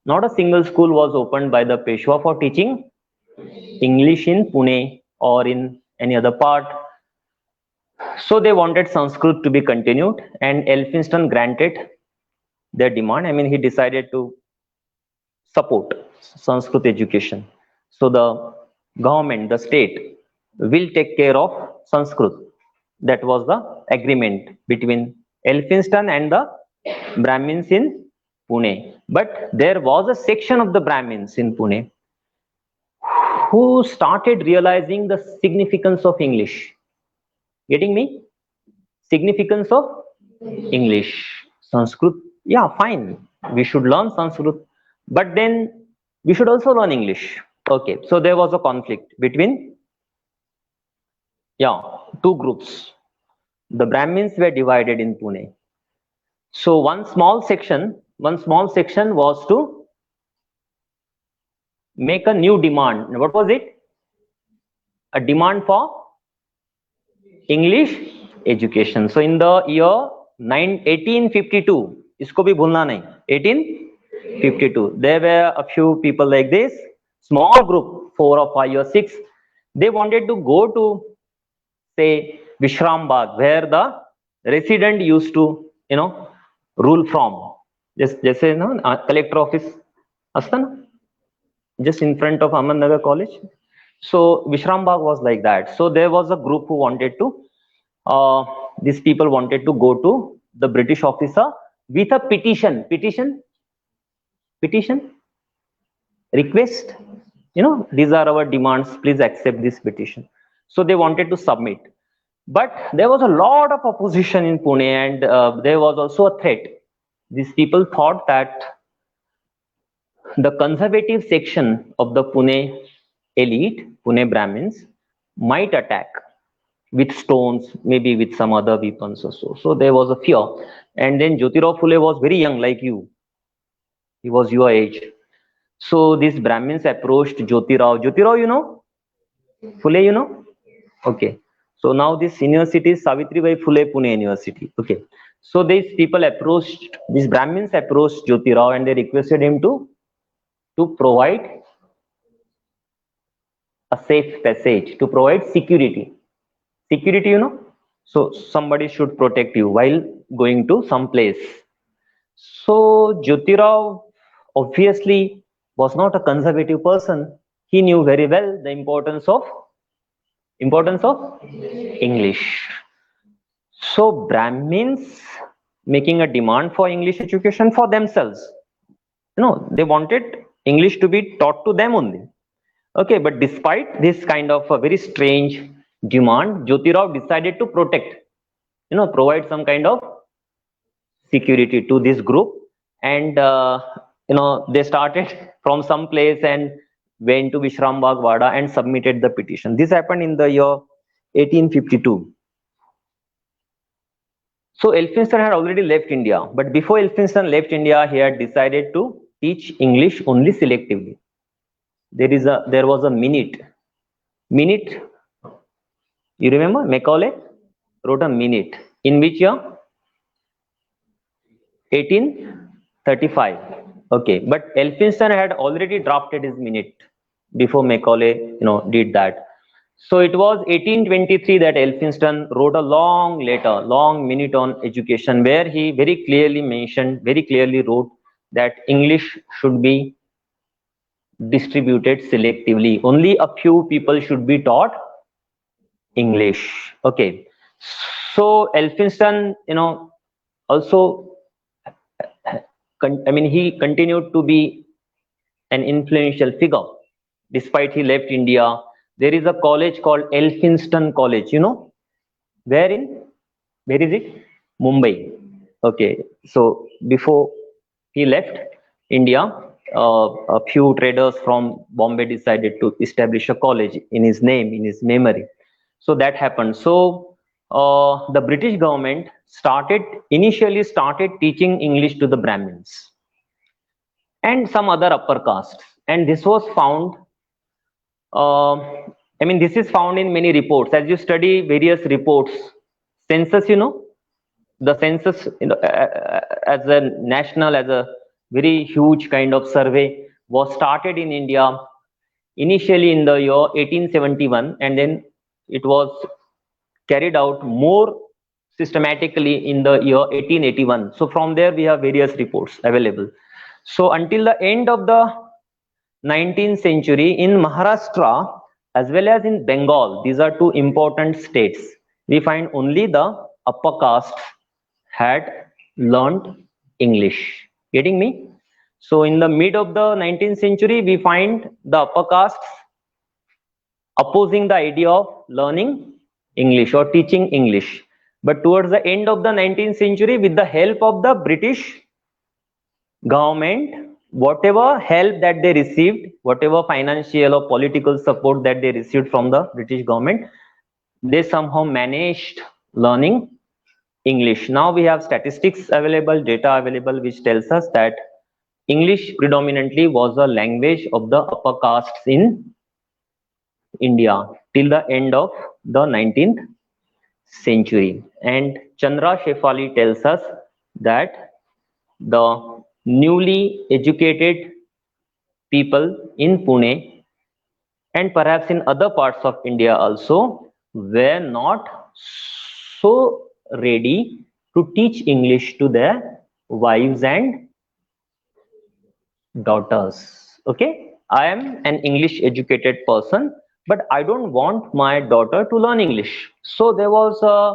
Not a single school was opened by the Peshwa for teaching English in Pune or in any other part. So they wanted Sanskrit to be continued, and Elphinstone granted their demand. I mean, he decided to support Sanskrit education. So the government, the state, will take care of Sanskrit. That was the agreement between Elphinstone and the Brahmins in Pune. But there was a section of the Brahmins in Pune who started realizing the significance of English. Getting me? Significance of English. Sanskrit, yeah, fine. We should learn Sanskrit, but then we should also learn English. Okay, so there was a conflict between, yeah, two groups. The Brahmins were divided in Pune. So one small section was to make a new demand. What was it? A demand for English education. So in the year 1852, इसको भी भूलना नहीं, 1852, there were a few people like this, small group, 4 or 5 or 6, they wanted to go to, say, Vishram Bagh, where the resident used to, rule from. जैसे ना collector office असता ना, just in front of Ahmednagar College. So Vishram Bagh was like that. So there was a group who wanted to, these people wanted to go to the British officer with a petition, request, these are our demands, please accept this petition. So they wanted to submit. But there was a lot of opposition in Pune, and there was also a threat. These people thought that the conservative section of the Pune elite, Pune Brahmins, might attack with stones, maybe with some other weapons or so. So there was a fear. And then Jyotirao Phule was very young, like you. He was your age. So these Brahmins approached Jyotirao. Jyotirao, you know? Phule, you know? Okay. So now this university is Savitribai Phule Pune University. Okay. So these Brahmins approached Jyotirao, and they requested him to provide a safe passage, to provide security. Security, so somebody should protect you while going to some place. So Jyotirao obviously was not a conservative person. He knew very well the importance of English. So Brahmins making a demand for English education for themselves. They wanted English to be taught to them only. Okay, but despite this kind of a very strange demand, Jyotirao decided to protect, provide some kind of security to this group, and they started from some place and went to Vishrambagh Wada and submitted the petition. This happened in the year 1852. So Elphinstone had already left India, but before Elphinstone left India, he had decided to teach English only selectively. There was a minute. You remember Macaulay wrote a minute in which year? 1835. Okay, but Elphinstone had already drafted his minute before Macaulay, did that. So it was 1823 that Elphinstone wrote a long letter, long minute on education, where he very clearly wrote that English should be distributed selectively. Only a few people should be taught English. Okay. So Elphinstone, also, he continued to be an influential figure despite he left India. There is a college called Elphinstone College, where is it? Mumbai. Okay, so before he left India, a few traders from Bombay decided to establish a college in his name, in his memory. So that happened. So the British government initially started teaching English to the Brahmins and some other upper castes, and this was found. This is found in many reports. As you study various reports, census, the census, as a very huge kind of survey was started in India initially in the year 1871, and then it was carried out more systematically in the year 1881. So from there we have various reports available. So until the end of the 19th century, in Maharashtra as well as in Bengal, these are two important states, we find only the upper castes had learned English. Getting me? So in the mid of the 19th century, we find the upper castes opposing the idea of learning English or teaching English. But towards the end of the 19th century, with the help of the British government, whatever help that they received, whatever financial or political support that they received from the British government, they somehow managed learning English. Now we have statistics available, data available, which tells us that English predominantly was a language of the upper castes in India till the end of the 19th century. And Chandra Shefali tells us that the newly educated people in Pune and perhaps in other parts of India also were not so ready to teach English to their wives and daughters. Okay, I am an English educated person, but I don't want my daughter to learn English. So there was a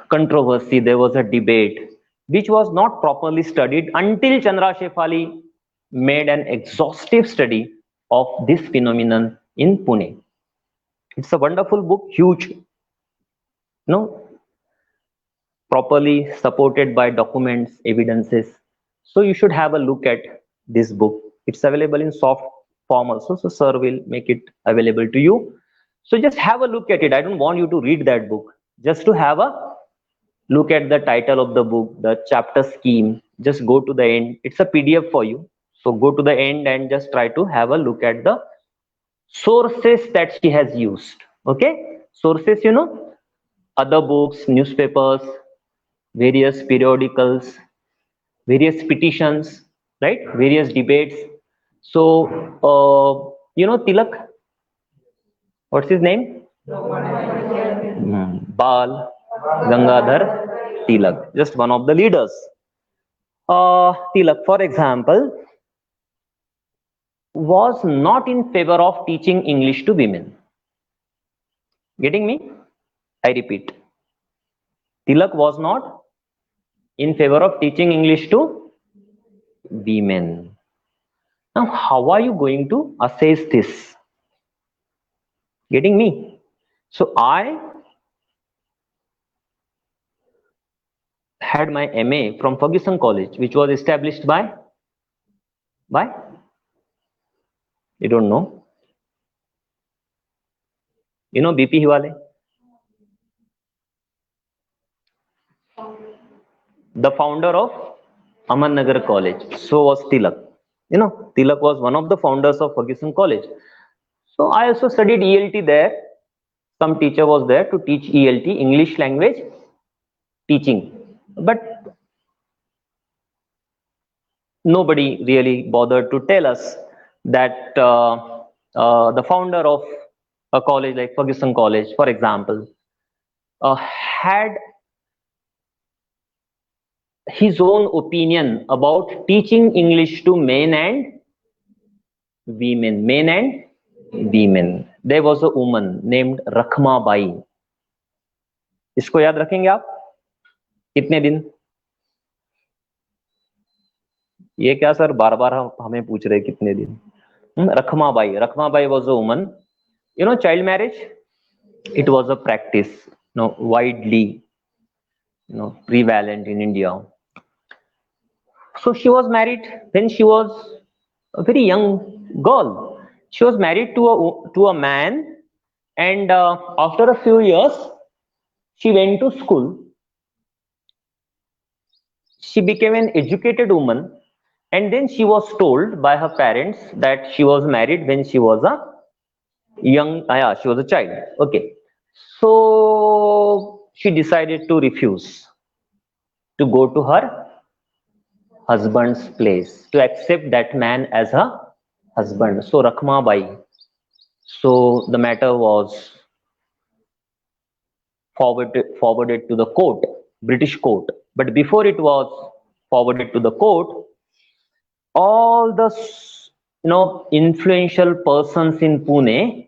controversy, there was a debate which was not properly studied until Chandra Shefali made an exhaustive study of this phenomenon in Pune. It's a wonderful book, huge, properly supported by documents, evidences. So you should have a look at this book. It's available in soft form also, so sir will make it available to you. So just have a look at it. I don't want you to read that book, just to have a look at the title of the book, the chapter scheme. Just go to the end. It's a PDF for you, so go to the end and just try to have a look at the sources that she has used. Okay, sources, other books, newspapers, various periodicals, various petitions, right, various debates. So Tilak, what's his name? Bal Gangadhar Tilak, just one of the leaders. Tilak, for example, was not in favor of teaching English to women. Getting me? I repeat, Tilak was not in favor of teaching English to women. Now, how are you going to assess this? Getting me? So I had my MA from Ferguson College, which was established by you don't know, you know BP Hiwale, the founder of Amannagar College. So was Tilak. You know, Tilak was one of the founders of Ferguson College. So I also studied ELT there. Some teacher was there to teach ELT, English language teaching. But nobody really bothered to tell us that the founder of a college like Ferguson College, for example, had his own opinion about teaching English to men and women. Men and women. There was a woman named Rakhma Bai. इसको याद रखेंगे आप? कितने दिन? ये क्या sir बार बार हमें पूछ रहे कितने दिन? Rakhma Bai. Rakhma Bai was a woman. You know, child marriage, it was a practice, you know, widely, you know, prevalent in India. So she was married when she was a very young girl. She was married to a man, and after a few years, she went to school. She became an educated woman, and then she was told by her parents that she was married when she was a she was a child. Okay, so she decided to refuse to go to her husband's place, to accept that man as her husband. So Rakhma Bai. So the matter was forwarded to the court, British court. But before it was forwarded to the court, all the influential persons in Pune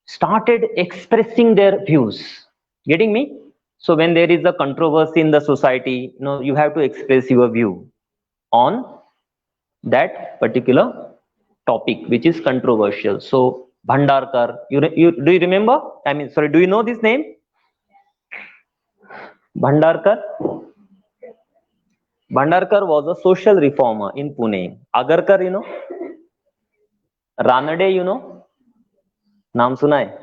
started expressing their views. Getting me? So when there is a controversy in the society, you have to express your view on that particular topic which is controversial. So Bhandarkar, do you remember? I mean, sorry, do you know this name? Bhandarkar? Bhandarkar was a social reformer in Pune. Agarkar, you know? Ranade, you know? Naam suna hai?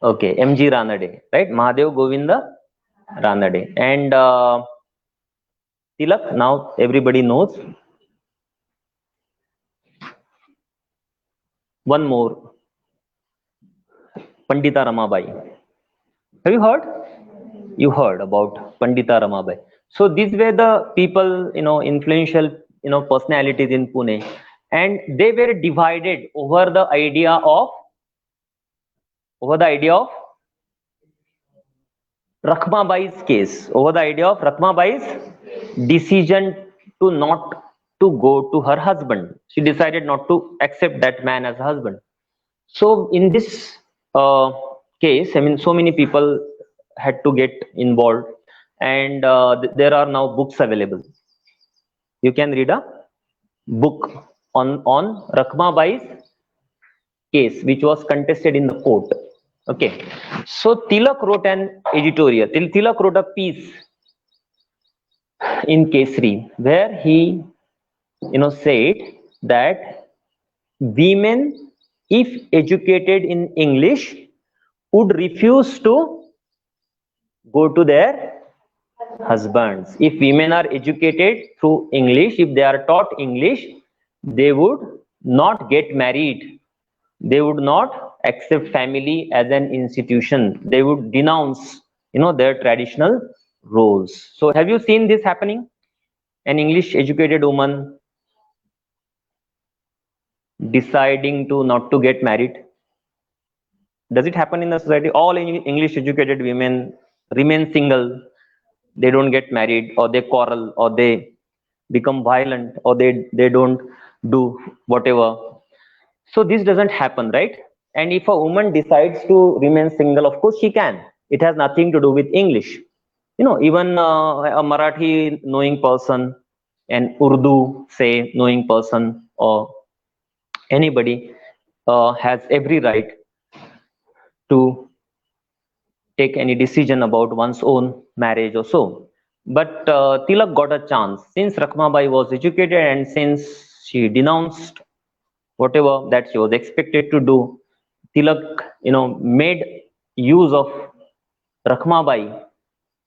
Okay, MG Ranade, right? Mahadev Govinda Ranade. And Tilak, now everybody knows. One more, Pandita Ramabai. Have you heard? You heard about Pandita Ramabai. So these were the people, influential, personalities in Pune, and they were divided over the idea of Rakhma Bai's case, over the idea of Rakhma Bai's decision to not to go to her husband. She decided not to accept that man as a husband. So in this case, I mean, so many people had to get involved, and there are now books available. You can read a book on Rakhma Bai's case, which was contested in the court. Okay, so Tilak wrote an editorial. Tilak wrote a piece in Kesri where he, said that women, if educated in English, would refuse to go to their husbands. If women are educated through English, if they are taught English, they would not get married. They would not accept family as an institution. They would denounce, their traditional roles. So have you seen this happening? An English educated woman deciding to not to get married? Does it happen in the society? All English educated women remain single. They don't get married, or they quarrel, or they become violent, or they don't do whatever. So this doesn't happen, right? And if a woman decides to remain single, of course she can. It has nothing to do with English. Even a Marathi knowing person, an Urdu say knowing person, or anybody has every right to take any decision about one's own marriage or so. But Tilak got a chance since Rakhmabai was educated and since she denounced whatever that she was expected to do. Tilak, made use of Rakhmabai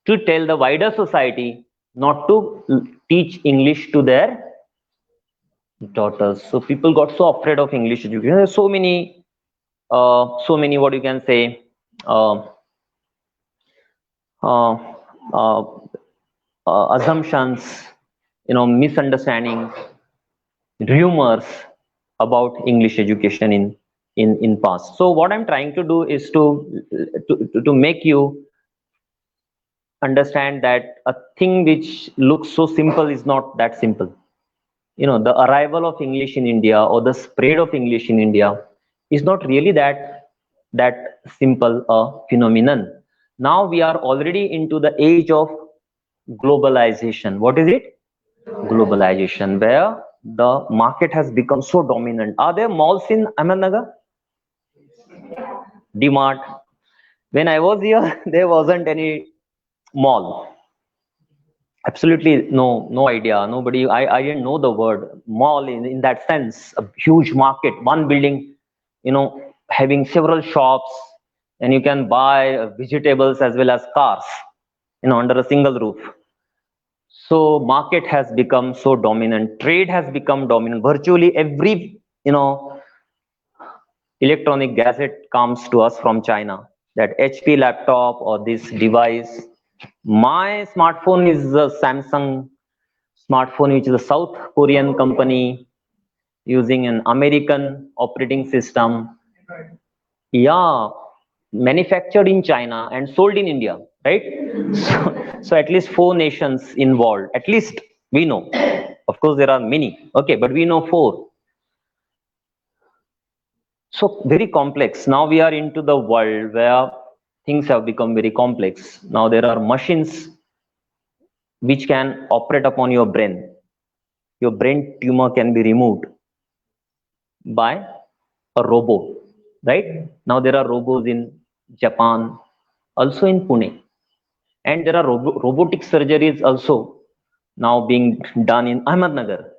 to tell the wider society not to teach English to their daughters. So people got so afraid of English education. There's so many what you can say, uh, uh, uh, assumptions, misunderstandings, rumors about English education in past. So what I'm trying to do is to make you understand that a thing which looks so simple is not that simple. The arrival of English in India or the spread of English in India is not really that simple a phenomenon. Now we are already into the age of globalization. What is it? Globalization, where the market has become so dominant. Are there malls in Ahmednagar? DMart. When I was here, there wasn't any mall. Absolutely no idea. Nobody, I didn't know the word mall in that sense. A huge market, one building, having several shops, and you can buy vegetables as well as cars, under a single roof. So market has become so dominant. Trade has become dominant. Virtually every, electronic gadget comes to us from China. That HP laptop or this device. My smartphone is a Samsung smartphone, which is a South Korean company using an American operating system. Yeah, manufactured in China and sold in India, right? So at least 4 nations involved. At least we know. Of course, there are many. Okay, but we know 4. So very complex. Now we are into the world where things have become very complex. Now there are machines which can operate upon your brain. Your brain tumor can be removed by a robot, right? Now there are robots in Japan, also in Pune, and there are robotic surgeries also now being done in Ahmednagar.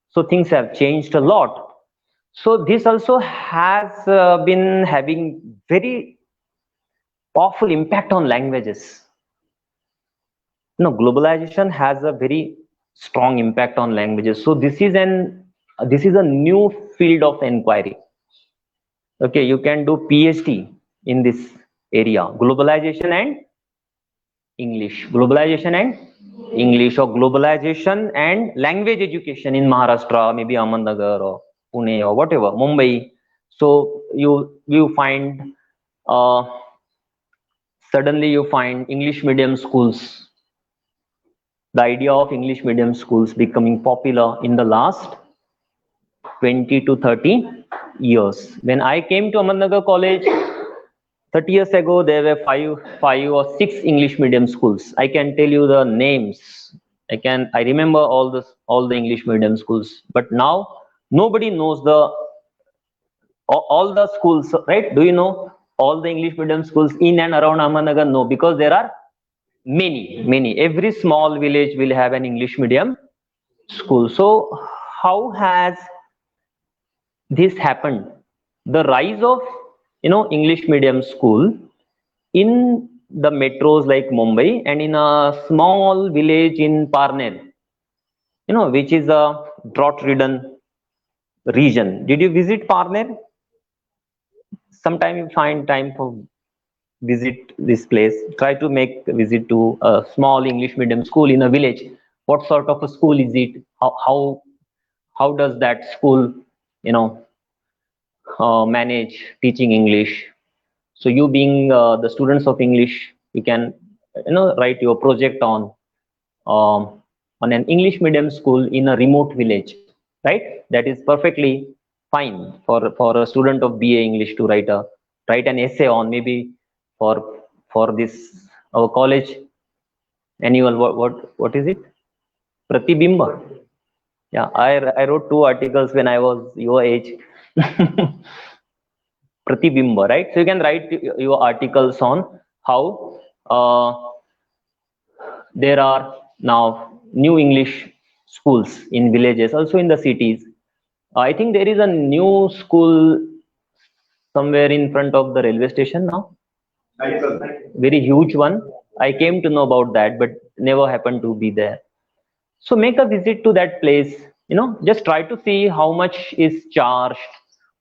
So things have changed a lot. So this also has been having very powerful impact on languages. Globalization has a very strong impact on languages. So this is a new field of inquiry. Okay, you can do PhD in this area, globalization and English, globalization and English, or globalization and language education in Maharashtra, maybe Ahmednagar or Pune or whatever, Mumbai. So you find uh, suddenly you find English medium schools. The idea of English medium schools becoming popular in the last 20 to 30 years. When I came to Ahmednagar College 30 years ago, there were five or six English medium schools. I can tell you the names. I remember all the English medium schools. But now nobody knows all the schools, right? Do you know all the English medium schools in and around Ahmednagar? No, because there are many. Every small village will have an English medium school. So how has this happened? The rise of English medium school in the metros like Mumbai and in a small village in Parner, which is a drought-ridden region. Did you visit Parner? Sometime you find time for visit this place. Try to make a visit to a small English medium school in a village. What sort of a school is it? How does that school, manage teaching English? So you being the students of English, you can write your project on an English medium school in a remote village, right? That is perfectly fine for a student of BA English to write an essay on, maybe for this our college annual, what is it? Pratibimba. Yeah, I wrote 2 articles when I was your age. Pratibimba, right? So you can write your articles on how there are now new English schools in villages, also in the cities. I think there is a new school somewhere in front of the railway station now. Very huge one. I came to know about that, but never happened to be there. So make a visit to that place. Just try to see how much is charged,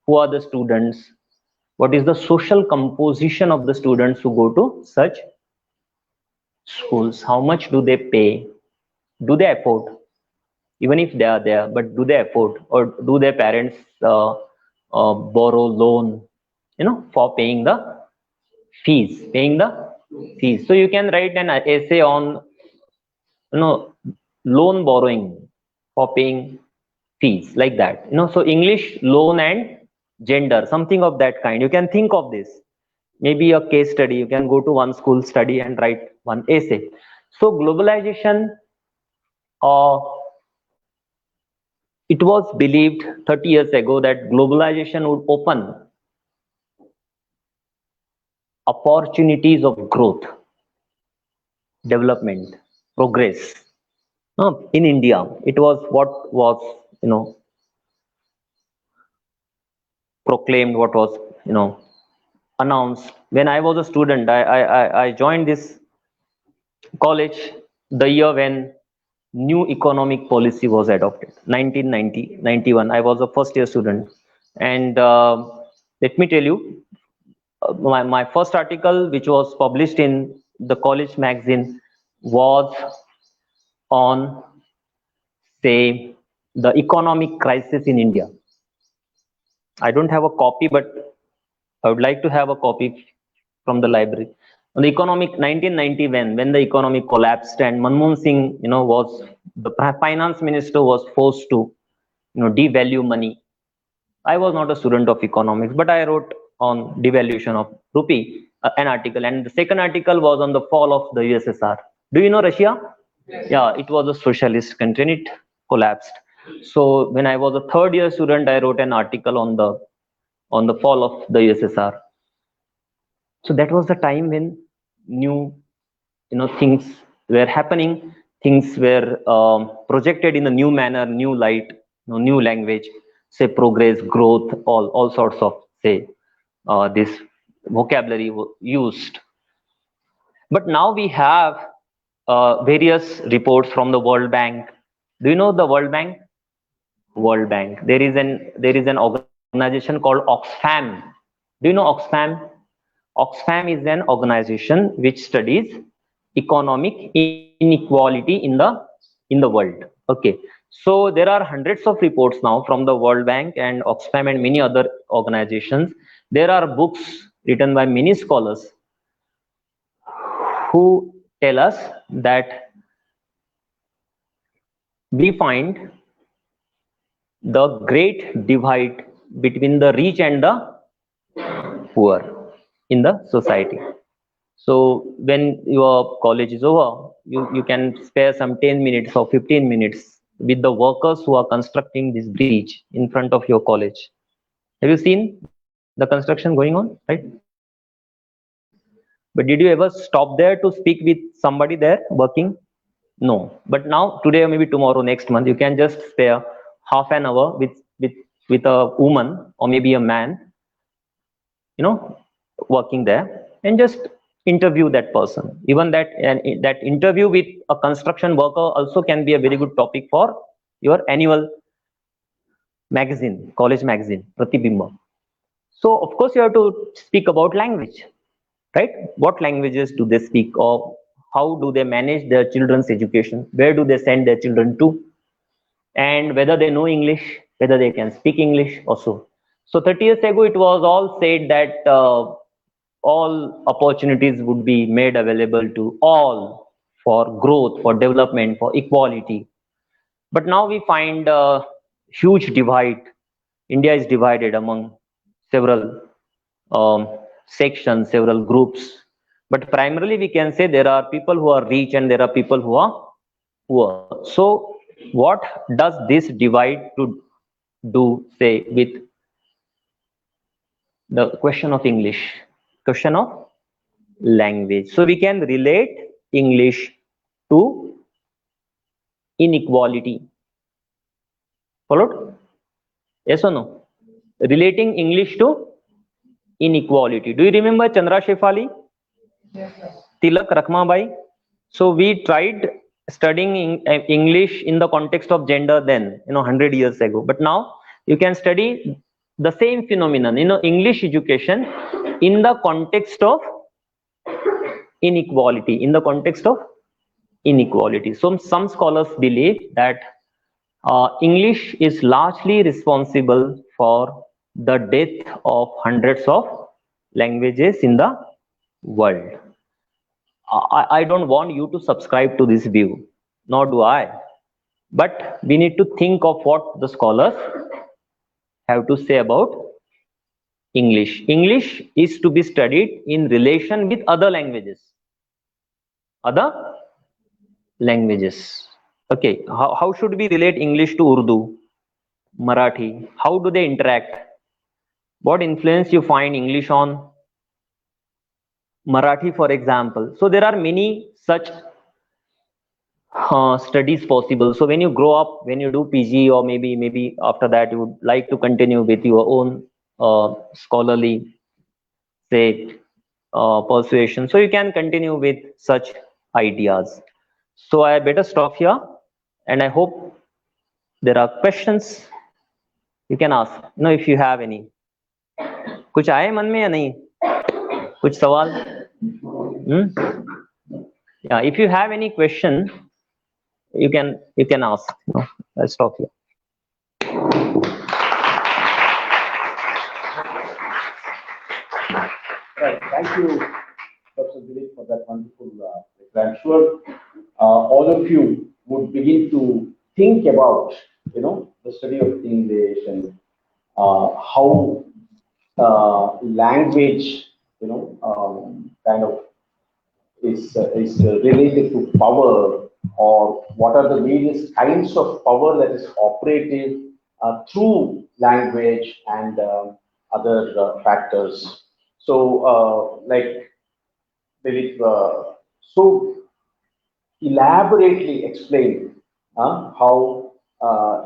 who are the students, what is the social composition of the students who go to such schools, how much do they pay, do they afford, even if they are there, but do they afford, or do their parents borrow loan, for paying the fees. So you can write an essay on, loan borrowing for paying fees, like that. So English, loan, and gender, something of that kind. You can think of this. Maybe a case study. You can go to one school, study, and write one essay. So globalization, uh, it was believed 30 years ago that globalization would open opportunities of growth, development, progress. In India, it was what was, proclaimed, what was, announced. When I was a student, I joined this college the year when new economic policy was adopted, 1990, 91. I was a first year student. And let me tell you, my first article, which was published in the college magazine, was on, say, the economic crisis in India. I don't have a copy, but I would like to have a copy from the library. On the economic 1990, when the economy collapsed and Manmohan Singh, was the finance minister, was forced to, devalue money. I was not a student of economics, but I wrote on devaluation of rupee, an article, and the second article was on the fall of the USSR. Do you know Russia? Yes. Yeah, it was a socialist country and it collapsed. So when I was a third year student, I wrote an article on the fall of the USSR. So that was the time when new, things were happening, things were projected in a new manner, new light, new language, say progress, growth, all sorts of, say, this vocabulary used. But now we have various reports from the World Bank. Do you know the World Bank? World Bank. There is an organization called Oxfam. Do you know Oxfam? Oxfam is an organization which studies economic inequality in the world. Okay, so there are hundreds of reports now from the World Bank and Oxfam and many other organizations. There are books written by many scholars who tell us that we find the great divide between the rich and the poor in the society. So when your college is over, you can spare some 10 minutes or 15 minutes with the workers who are constructing this bridge in front of your college. Have you seen the construction going on, right? But did you ever stop there to speak with somebody there working? No. But now, today or maybe tomorrow, next month, you can just spare half an hour with a woman or maybe a man, working there, and just interview that person. Even that interview with a construction worker also can be a very good topic for your annual magazine, college magazine, Pratibimba. So of course you have to speak about language, right? What languages do they speak, or how do they manage their children's education? Where do they send their children to? And whether they know English, whether they can speak English also. So 30 years ago, it was all said that all opportunities would be made available to all for growth, for development, for equality. But now we find a huge divide. India is divided among several sections, several groups. But primarily, we can say there are people who are rich and there are people who are poor. So, what does this divide to do, say, with the question of English, question of language? So we can relate English to inequality. Followed? Yes or no? Relating English to inequality. Do you remember Chandra Shefali, Yes, sir. Tilak, Rakhmabai? So we tried studying English in the context of gender then, 100 years ago. But now you can study the same phenomenon, English education in the context of inequality, So some scholars believe that English is largely responsible for the death of hundreds of languages in the world. I don't want you to subscribe to this view, nor do I. But we need to think of what the scholars have to say about English. English is to be studied in relation with other languages. Okay, how should we relate English to Urdu, Marathi? How do they interact? What influence you find English on Marathi, for example? So there are many such studies possible. So when you grow up, when you do PG, or maybe after that you would like to continue with your own scholarly, say, persuasion, so you can continue with such ideas. So I better stop here, and I hope there are questions you can ask, if you have any. कुछ आए मन में या नहीं? कुछ सवाल? Yeah, if you have any question, you can ask. I'll stop here. Right. Thank you, Professor Dilip, for that wonderful lecture. I'm sure all of you would begin to think about, the study of English and how language, kind of is related to power, or what are the various kinds of power that is operated through language and other factors. So, like Dilip so elaborately explained how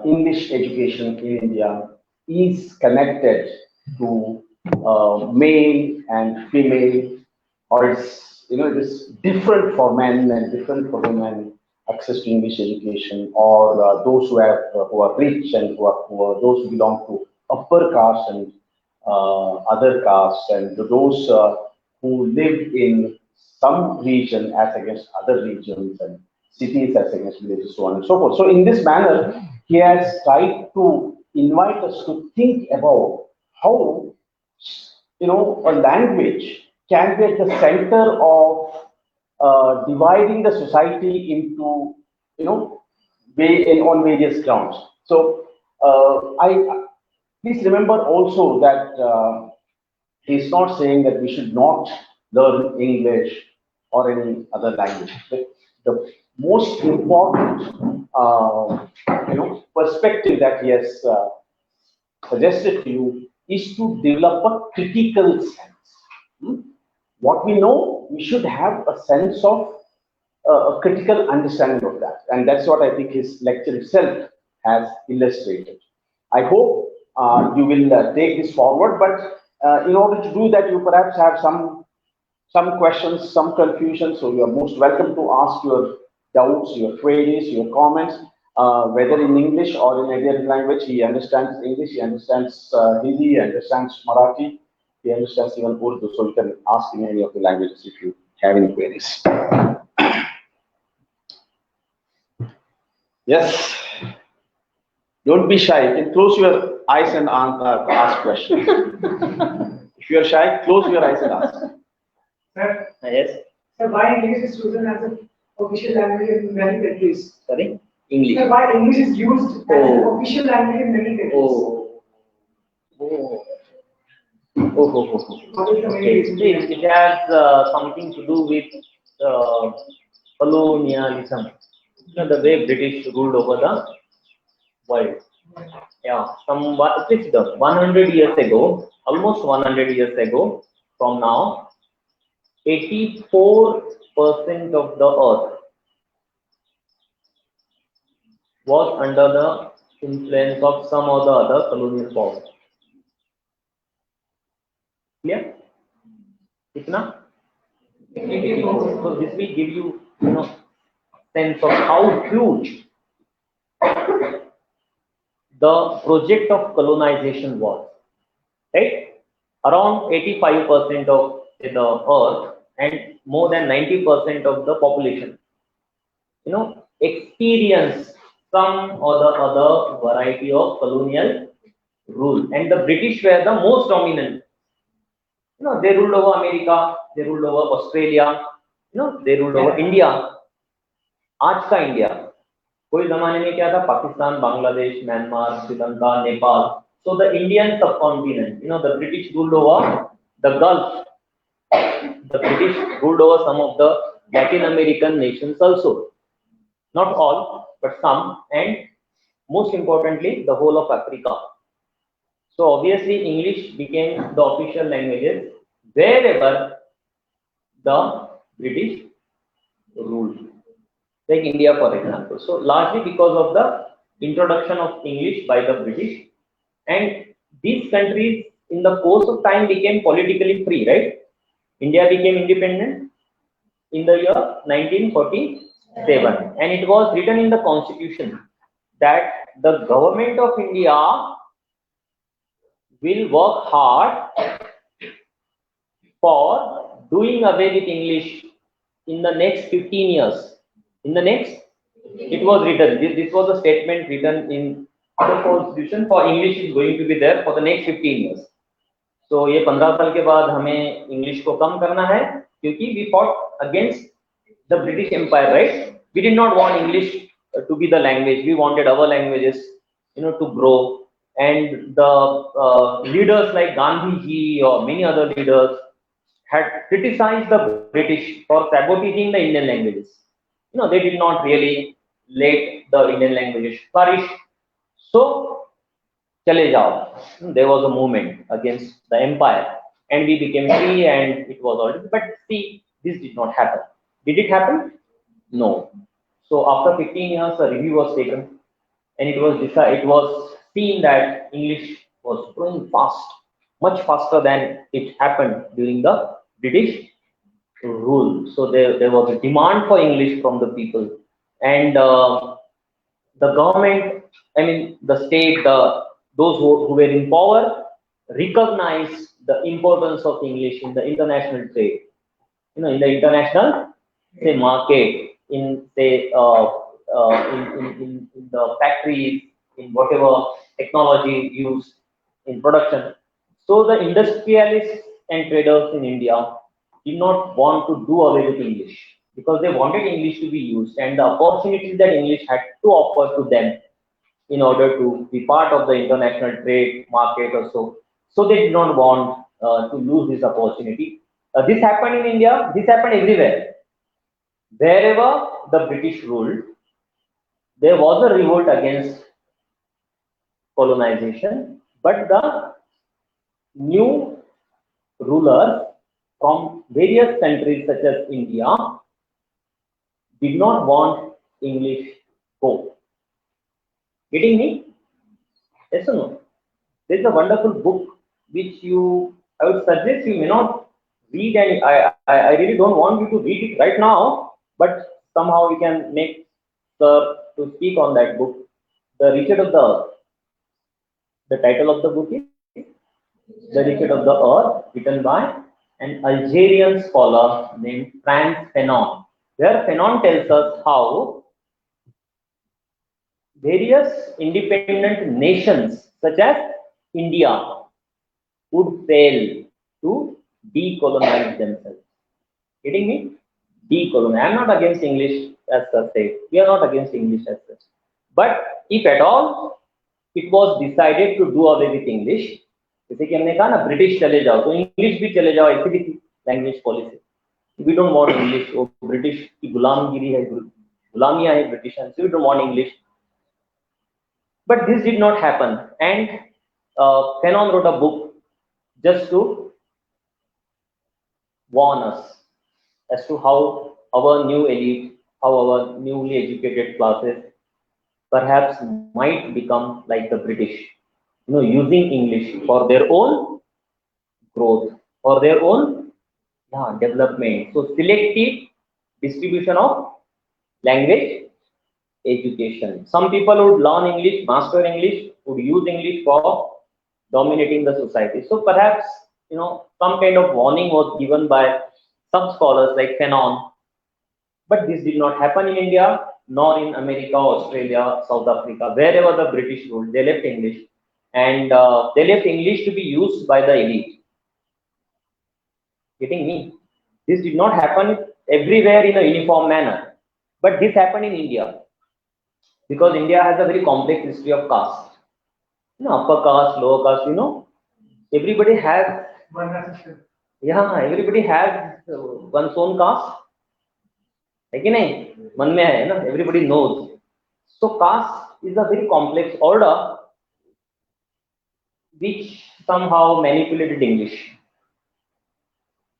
English education in India is connected to male and female, or it is different for men and different for women access to English education, or those who are rich and who are poor, those who belong to upper caste and other castes, and those who live in some region as against other regions, and cities as against villages, so on and so forth. So in this manner, he has tried to invite us to think about how a language can be at the center of dividing the society into on various grounds. So I please remember also that he's not saying that we should not learn English or any other language. The most important perspective that he has suggested to you is to develop a critical sense. What we know, we should have a sense of a critical understanding of that, and that's what I think his lecture itself has illustrated. I hope you will take this forward, but in order to do that, you perhaps have some questions, some confusion. So you are most welcome to ask your doubts, your queries, your comments, whether in English or in any other language. He understands English, he understands Hindi, he understands Marathi, he understands even Urdu. So you can ask in any of the languages if you have any queries. Yes. Don't be shy. You can close your eyes and ask questions. If you are shy, close your eyes and ask. Sir, Yes. sir, why English is chosen as an official language in many countries? Sorry? English. Sir, why English is used as an official language in many countries? Okay. It has something to do with colonialism. The way British ruled over the world. Yeah, at least 100 years ago, almost 100 years ago from now, 84% of the earth was under the influence of some or the other colonial power. Clear? Itna? So this will give you, sense of how huge the project of colonization was. Right? Around 85% of the earth and more than 90% of the population, experience some or the other variety of colonial rule. And the British were the most dominant. They ruled over America, they ruled over Australia, they ruled over India. आज का India, कोई जमाने में क्या था, Pakistan, Bangladesh, Myanmar, Sri Lanka, Nepal. So the Indian subcontinent, the British ruled over the Gulf. The British ruled over some of the Latin American nations also. Not all, but some, and most importantly, the whole of Africa. So obviously, English became the official languages wherever the British ruled. Take India, for example. So largely because of the introduction of English by the British, and these countries in the course of time became politically free, right? India became independent in the year 1947, and it was written in the constitution that the government of India will work hard for doing away with English in the next 15 years. It was written, this was a statement written in the constitution, for English is going to be there for the next 15 years. So ये 15 साल के बाद हमें English को कम करना है, क्योंकि we fought against the British Empire, right? We did not want English to be the language. We wanted our languages, to grow. And the leaders like Gandhi ji or many other leaders had criticized the British for sabotaging the Indian languages. They did not really let the Indian languages flourish. So, chale jao. There was a movement against the empire, and we became free, and it was all. But see, this did not happen. Did it happen? No. So after 15 years, a review was taken, and it was seen that English was growing fast, much faster than it happened during the British rule. So there was a demand for English from the people, and the government, the state, those who were in power, recognized the importance of English in the international trade. In the international, say, market, in say in the factories, in whatever technology used in production. So the industrialists and traders in India did not want to do away with English, because they wanted English to be used, and the opportunities that English had to offer to them in order to be part of the international trade market or so. So they did not want to lose this opportunity. This happened in India, this happened everywhere. Wherever the British ruled, there was a revolt against colonization, but the new rulers from various countries such as India did not want English go. Getting me? Yes or no? There is a wonderful book which I would suggest you may not read, and I really don't want you to read it right now, but somehow you can make sir to speak on that book, The Richard of the Earth. The title of the book is The Richard of the Earth, written by an Algerian scholar named Franz Fanon, where Fanon tells us how various independent nations such as India would fail to decolonize themselves. Getting me? Decolonize. I am not against English as such. We are not against English as such. But if at all it was decided to do away with English, जैसे कि हमने कहा ना British चले जाओ तो English भी चले जाओ, ऐसी भी थी language policy. We don't want English. वो ब्रिटिश की गुलामगिरी है, गुलामियां है British, so we don't want English. But this did not happen, and Fanon wrote a book just to warn us as to how our new elite, how our newly educated classes perhaps might become like the British, using English for their own growth, for their own development. So selective distribution of language education. Some people would learn English, master English, would use English for dominating the society. So perhaps, some kind of warning was given by some scholars like Fanon, but this did not happen in India, nor in America, Australia, South Africa, wherever the British ruled. They left English, and they left English to be used by the elite. Getting me? This did not happen everywhere in a uniform manner, but this happened in India because India has a very complex history of caste. Upper caste, lower caste. Everybody has. Yeah, everybody has one's own caste. है कि नहीं? मन में है ना? Everybody knows. So caste is a very complex order which somehow manipulated English.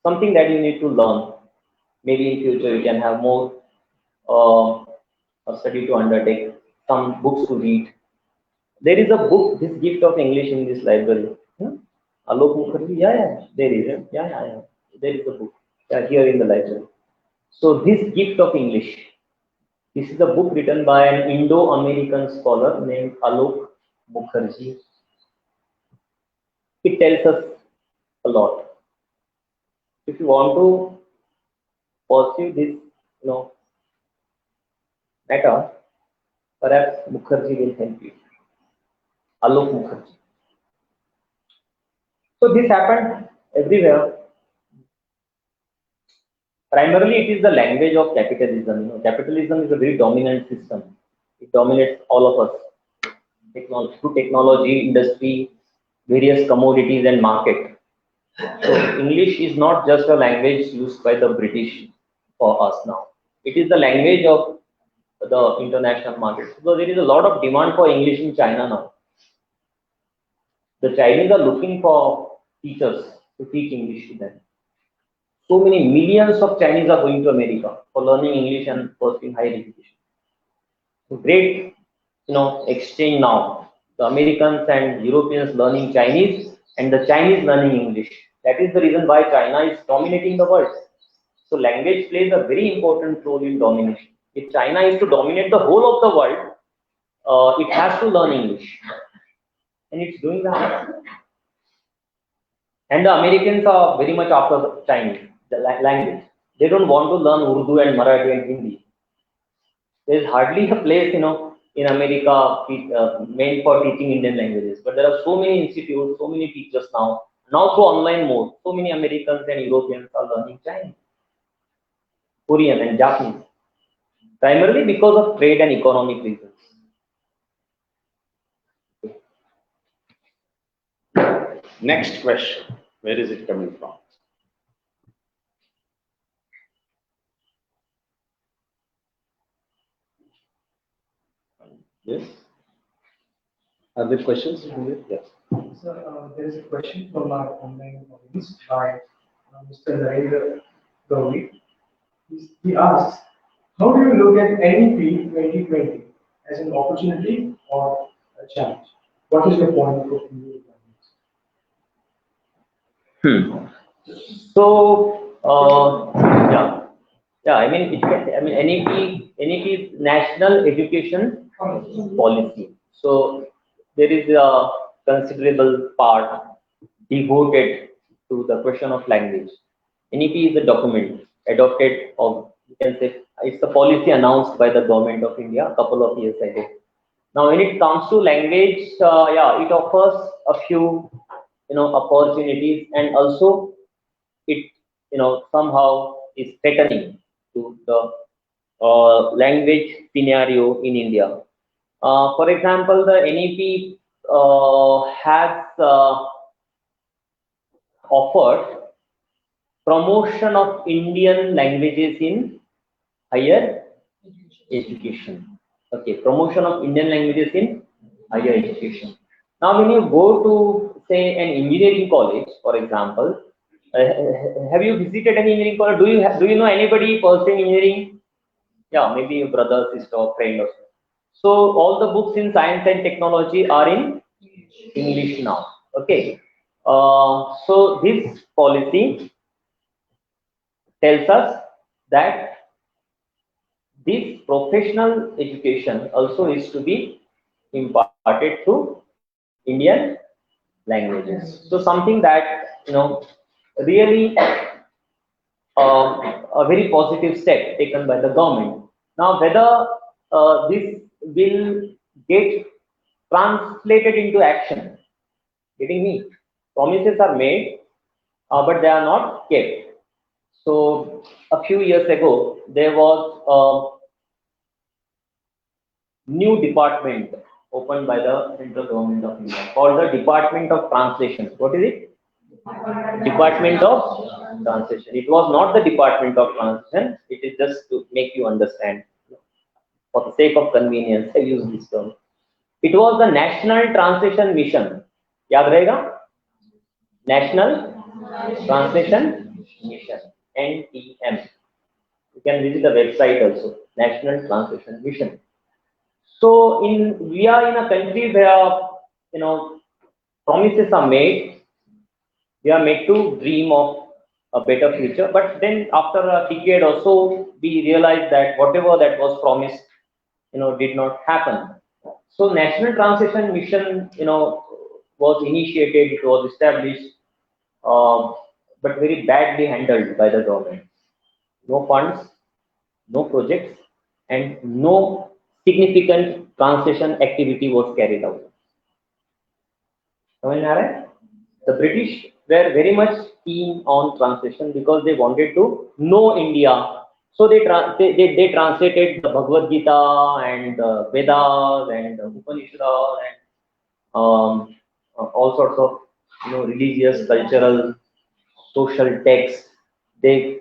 Something that you need to learn. Maybe in future you can have more a study to undertake, some books to read. There is a book, this gift of English in this library. Alok Mukherjee, there is. Yeah. There is a book here in the library. So this gift of English, this is a book written by an Indo-American scholar named Alok Mukherjee. It tells us a lot. If you want to pursue this, matter, perhaps Mukherjee will help you. Alok Mukherjee. So this happened everywhere. Primarily, it is the language of capitalism. Capitalism is a very dominant system. It dominates all of us. Through technology, industry, various commodities and market. So English is not just a language used by the British for us now. It is the language of the international market. So there is a lot of demand for English in China now. The Chinese are looking for teachers to teach English to them. So many millions of Chinese are going to America for learning English and pursuing higher education. So great, exchange now. The Americans and Europeans learning Chinese and the Chinese learning English. That is the reason why China is dominating the world. So language plays a very important role in domination. If China is to dominate the whole of the world, it has to learn English. And it's doing that. And the Americans are very much after Chinese, the language. They don't want to learn Urdu and Marathi and Hindi. There is hardly a place, in America meant for teaching Indian languages. But there are so many institutes, so many teachers now. Now through online mode, so many Americans and Europeans are learning Chinese, Korean and Japanese. Primarily because of trade and economic reasons. Next question. Where is it coming from? Yes. Are there questions? Yes. So there is a question from our online audience by Mr. Narendra Gauri. He asks, how do you look at NEP 2020 as an opportunity or a challenge? What is your point of view? So I mean, NEP is National Education Policy. So there is a considerable part devoted to the question of language. NEP is a document adopted, or you can say it's a policy announced by the government of India a couple of years ago. Now, when it comes to language, it offers a few opportunities, and also it somehow is threatening to the language scenario in India. For example, the NEP has offered promotion of Indian languages in higher education. Okay, promotion of Indian languages in higher education. Now, when you go to say an engineering college, for example, have you visited any engineering college? Do you know anybody pursuing engineering? Yeah, maybe a brother, sister, or friend or so. So all the books in science and technology are in English now. Okay. So this policy tells us that this professional education also is to be imparted through Indian languages. So something that really a very positive step taken by the government. Now, whether this will get translated into action, getting me? Promises are made, but they are not kept. So, a few years ago, there was a new department opened by the central government of India called the Department of Translation. What is it? Department of Translation. It was not the Department of Translation. It is just to make you understand. For the sake of convenience, I use this term. It was the National Translation Mission. याद रहेगा? National Translation Mission. NTM. You can visit the website also. National Translation Mission. So we are in a country where promises are made. We are made to dream of a better future, but then after a decade or so, we realized that whatever that was promised, did not happen. So National Translation Mission, was initiated, it was established, but very badly handled by the government. No funds, no projects, and no significant translation activity was carried out. The British were very much keen on translation because they wanted to know India. So they translated the Bhagavad Gita and Vedas and Upanishads and all sorts of religious, cultural, social texts. They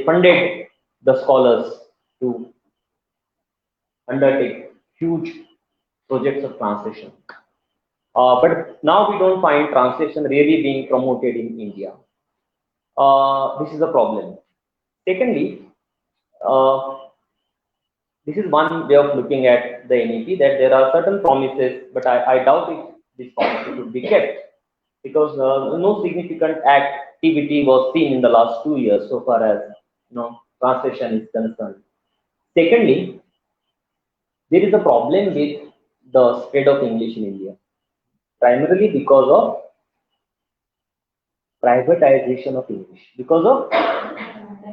funded the scholars to undertake huge projects of translation. But now we don't find translation really being promoted in India. This is a problem. Secondly, uh, this is one way of looking at the NEP, that there are certain promises, but I doubt if these promises would be kept, because no significant activity was seen in the last 2 years so far as translation is concerned. Secondly, there is a problem with the spread of English in India, primarily because of privatization of English. Because of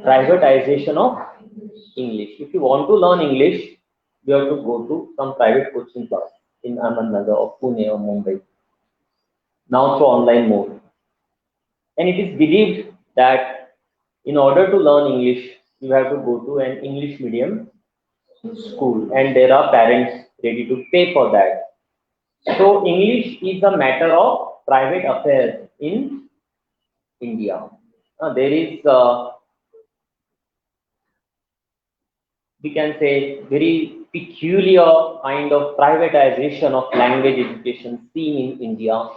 privatization of English. If you want to learn English, you have to go to some private coaching class in Ahmednagar or Pune or Mumbai. Now through online mode. And it is believed that in order to learn English, you have to go to an English medium school, and there are parents ready to pay for that. So English is a matter of private affairs in India. There is, we can say, very peculiar kind of privatization of language education seen in India.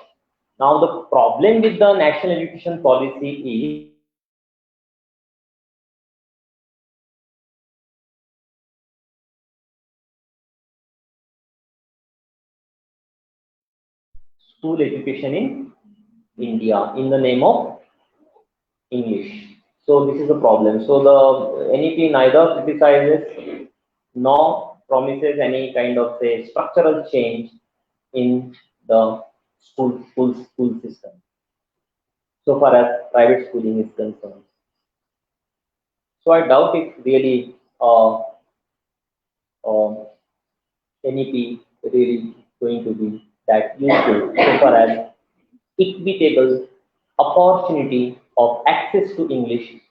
Now, the problem with the national education policy is school education in India in the name of English. So this is a problem. So the NEP neither criticizes nor promises any kind of, say, structural change in the school system, so far as private schooling is concerned. So I doubt if really NEP really going to be that useful so far as equitable opportunity of access to English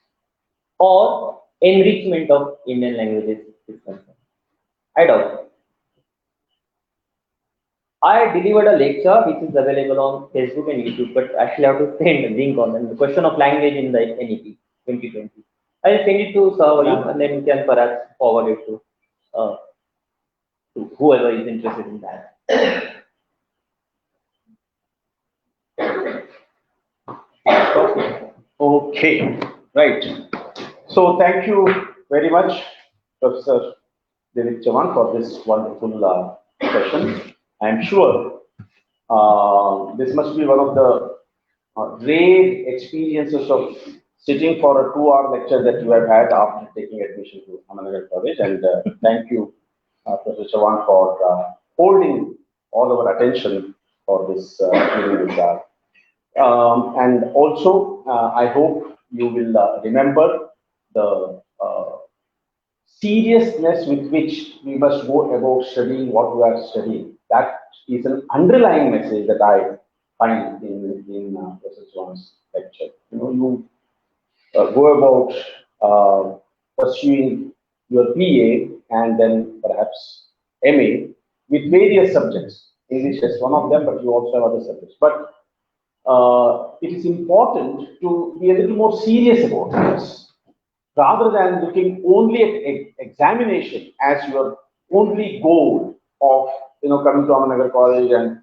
or enrichment of Indian languages is concerned. I doubt. I delivered a lecture which is available on Facebook and YouTube, but actually I have to send a link on the question of language in the NEP 2020. I'll send it to Savari, and then you can perhaps forward it to whoever is interested in that. Okay, right. So thank you very much, Professor Dilip Chavan for this wonderful session. I'm sure this must be one of the rare experiences of sitting for a 2-hour lecture that you have had after taking admission to Ahmednagar College. And thank you, Professor Chavan, for holding all our attention for this during this hour. And also, I hope you will remember the seriousness with which we must go about studying what we are studying. That is an underlying message that I find in Professor John's lecture. You go about pursuing your BA and then perhaps MA with various subjects. English is one of them, but you also have other subjects. But it is important to be a little more serious about this rather than looking only at examination as your only goal of coming to Ahmednagar College and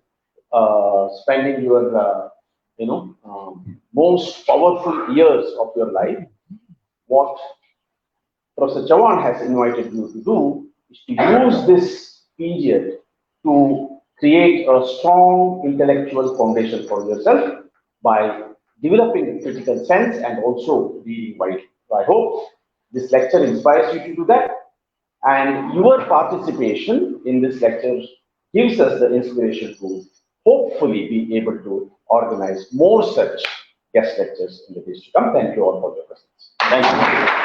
spending your most powerful years of your life. What Professor Chavan has invited you to do is to use this period to create a strong intellectual foundation for yourself by developing critical sense and also reading widely. So I hope this lecture inspires you to do that, and your participation in this lecture gives us the inspiration to hopefully be able to organize more such guest lectures in the days to come. Thank you all for your presence. Thank you.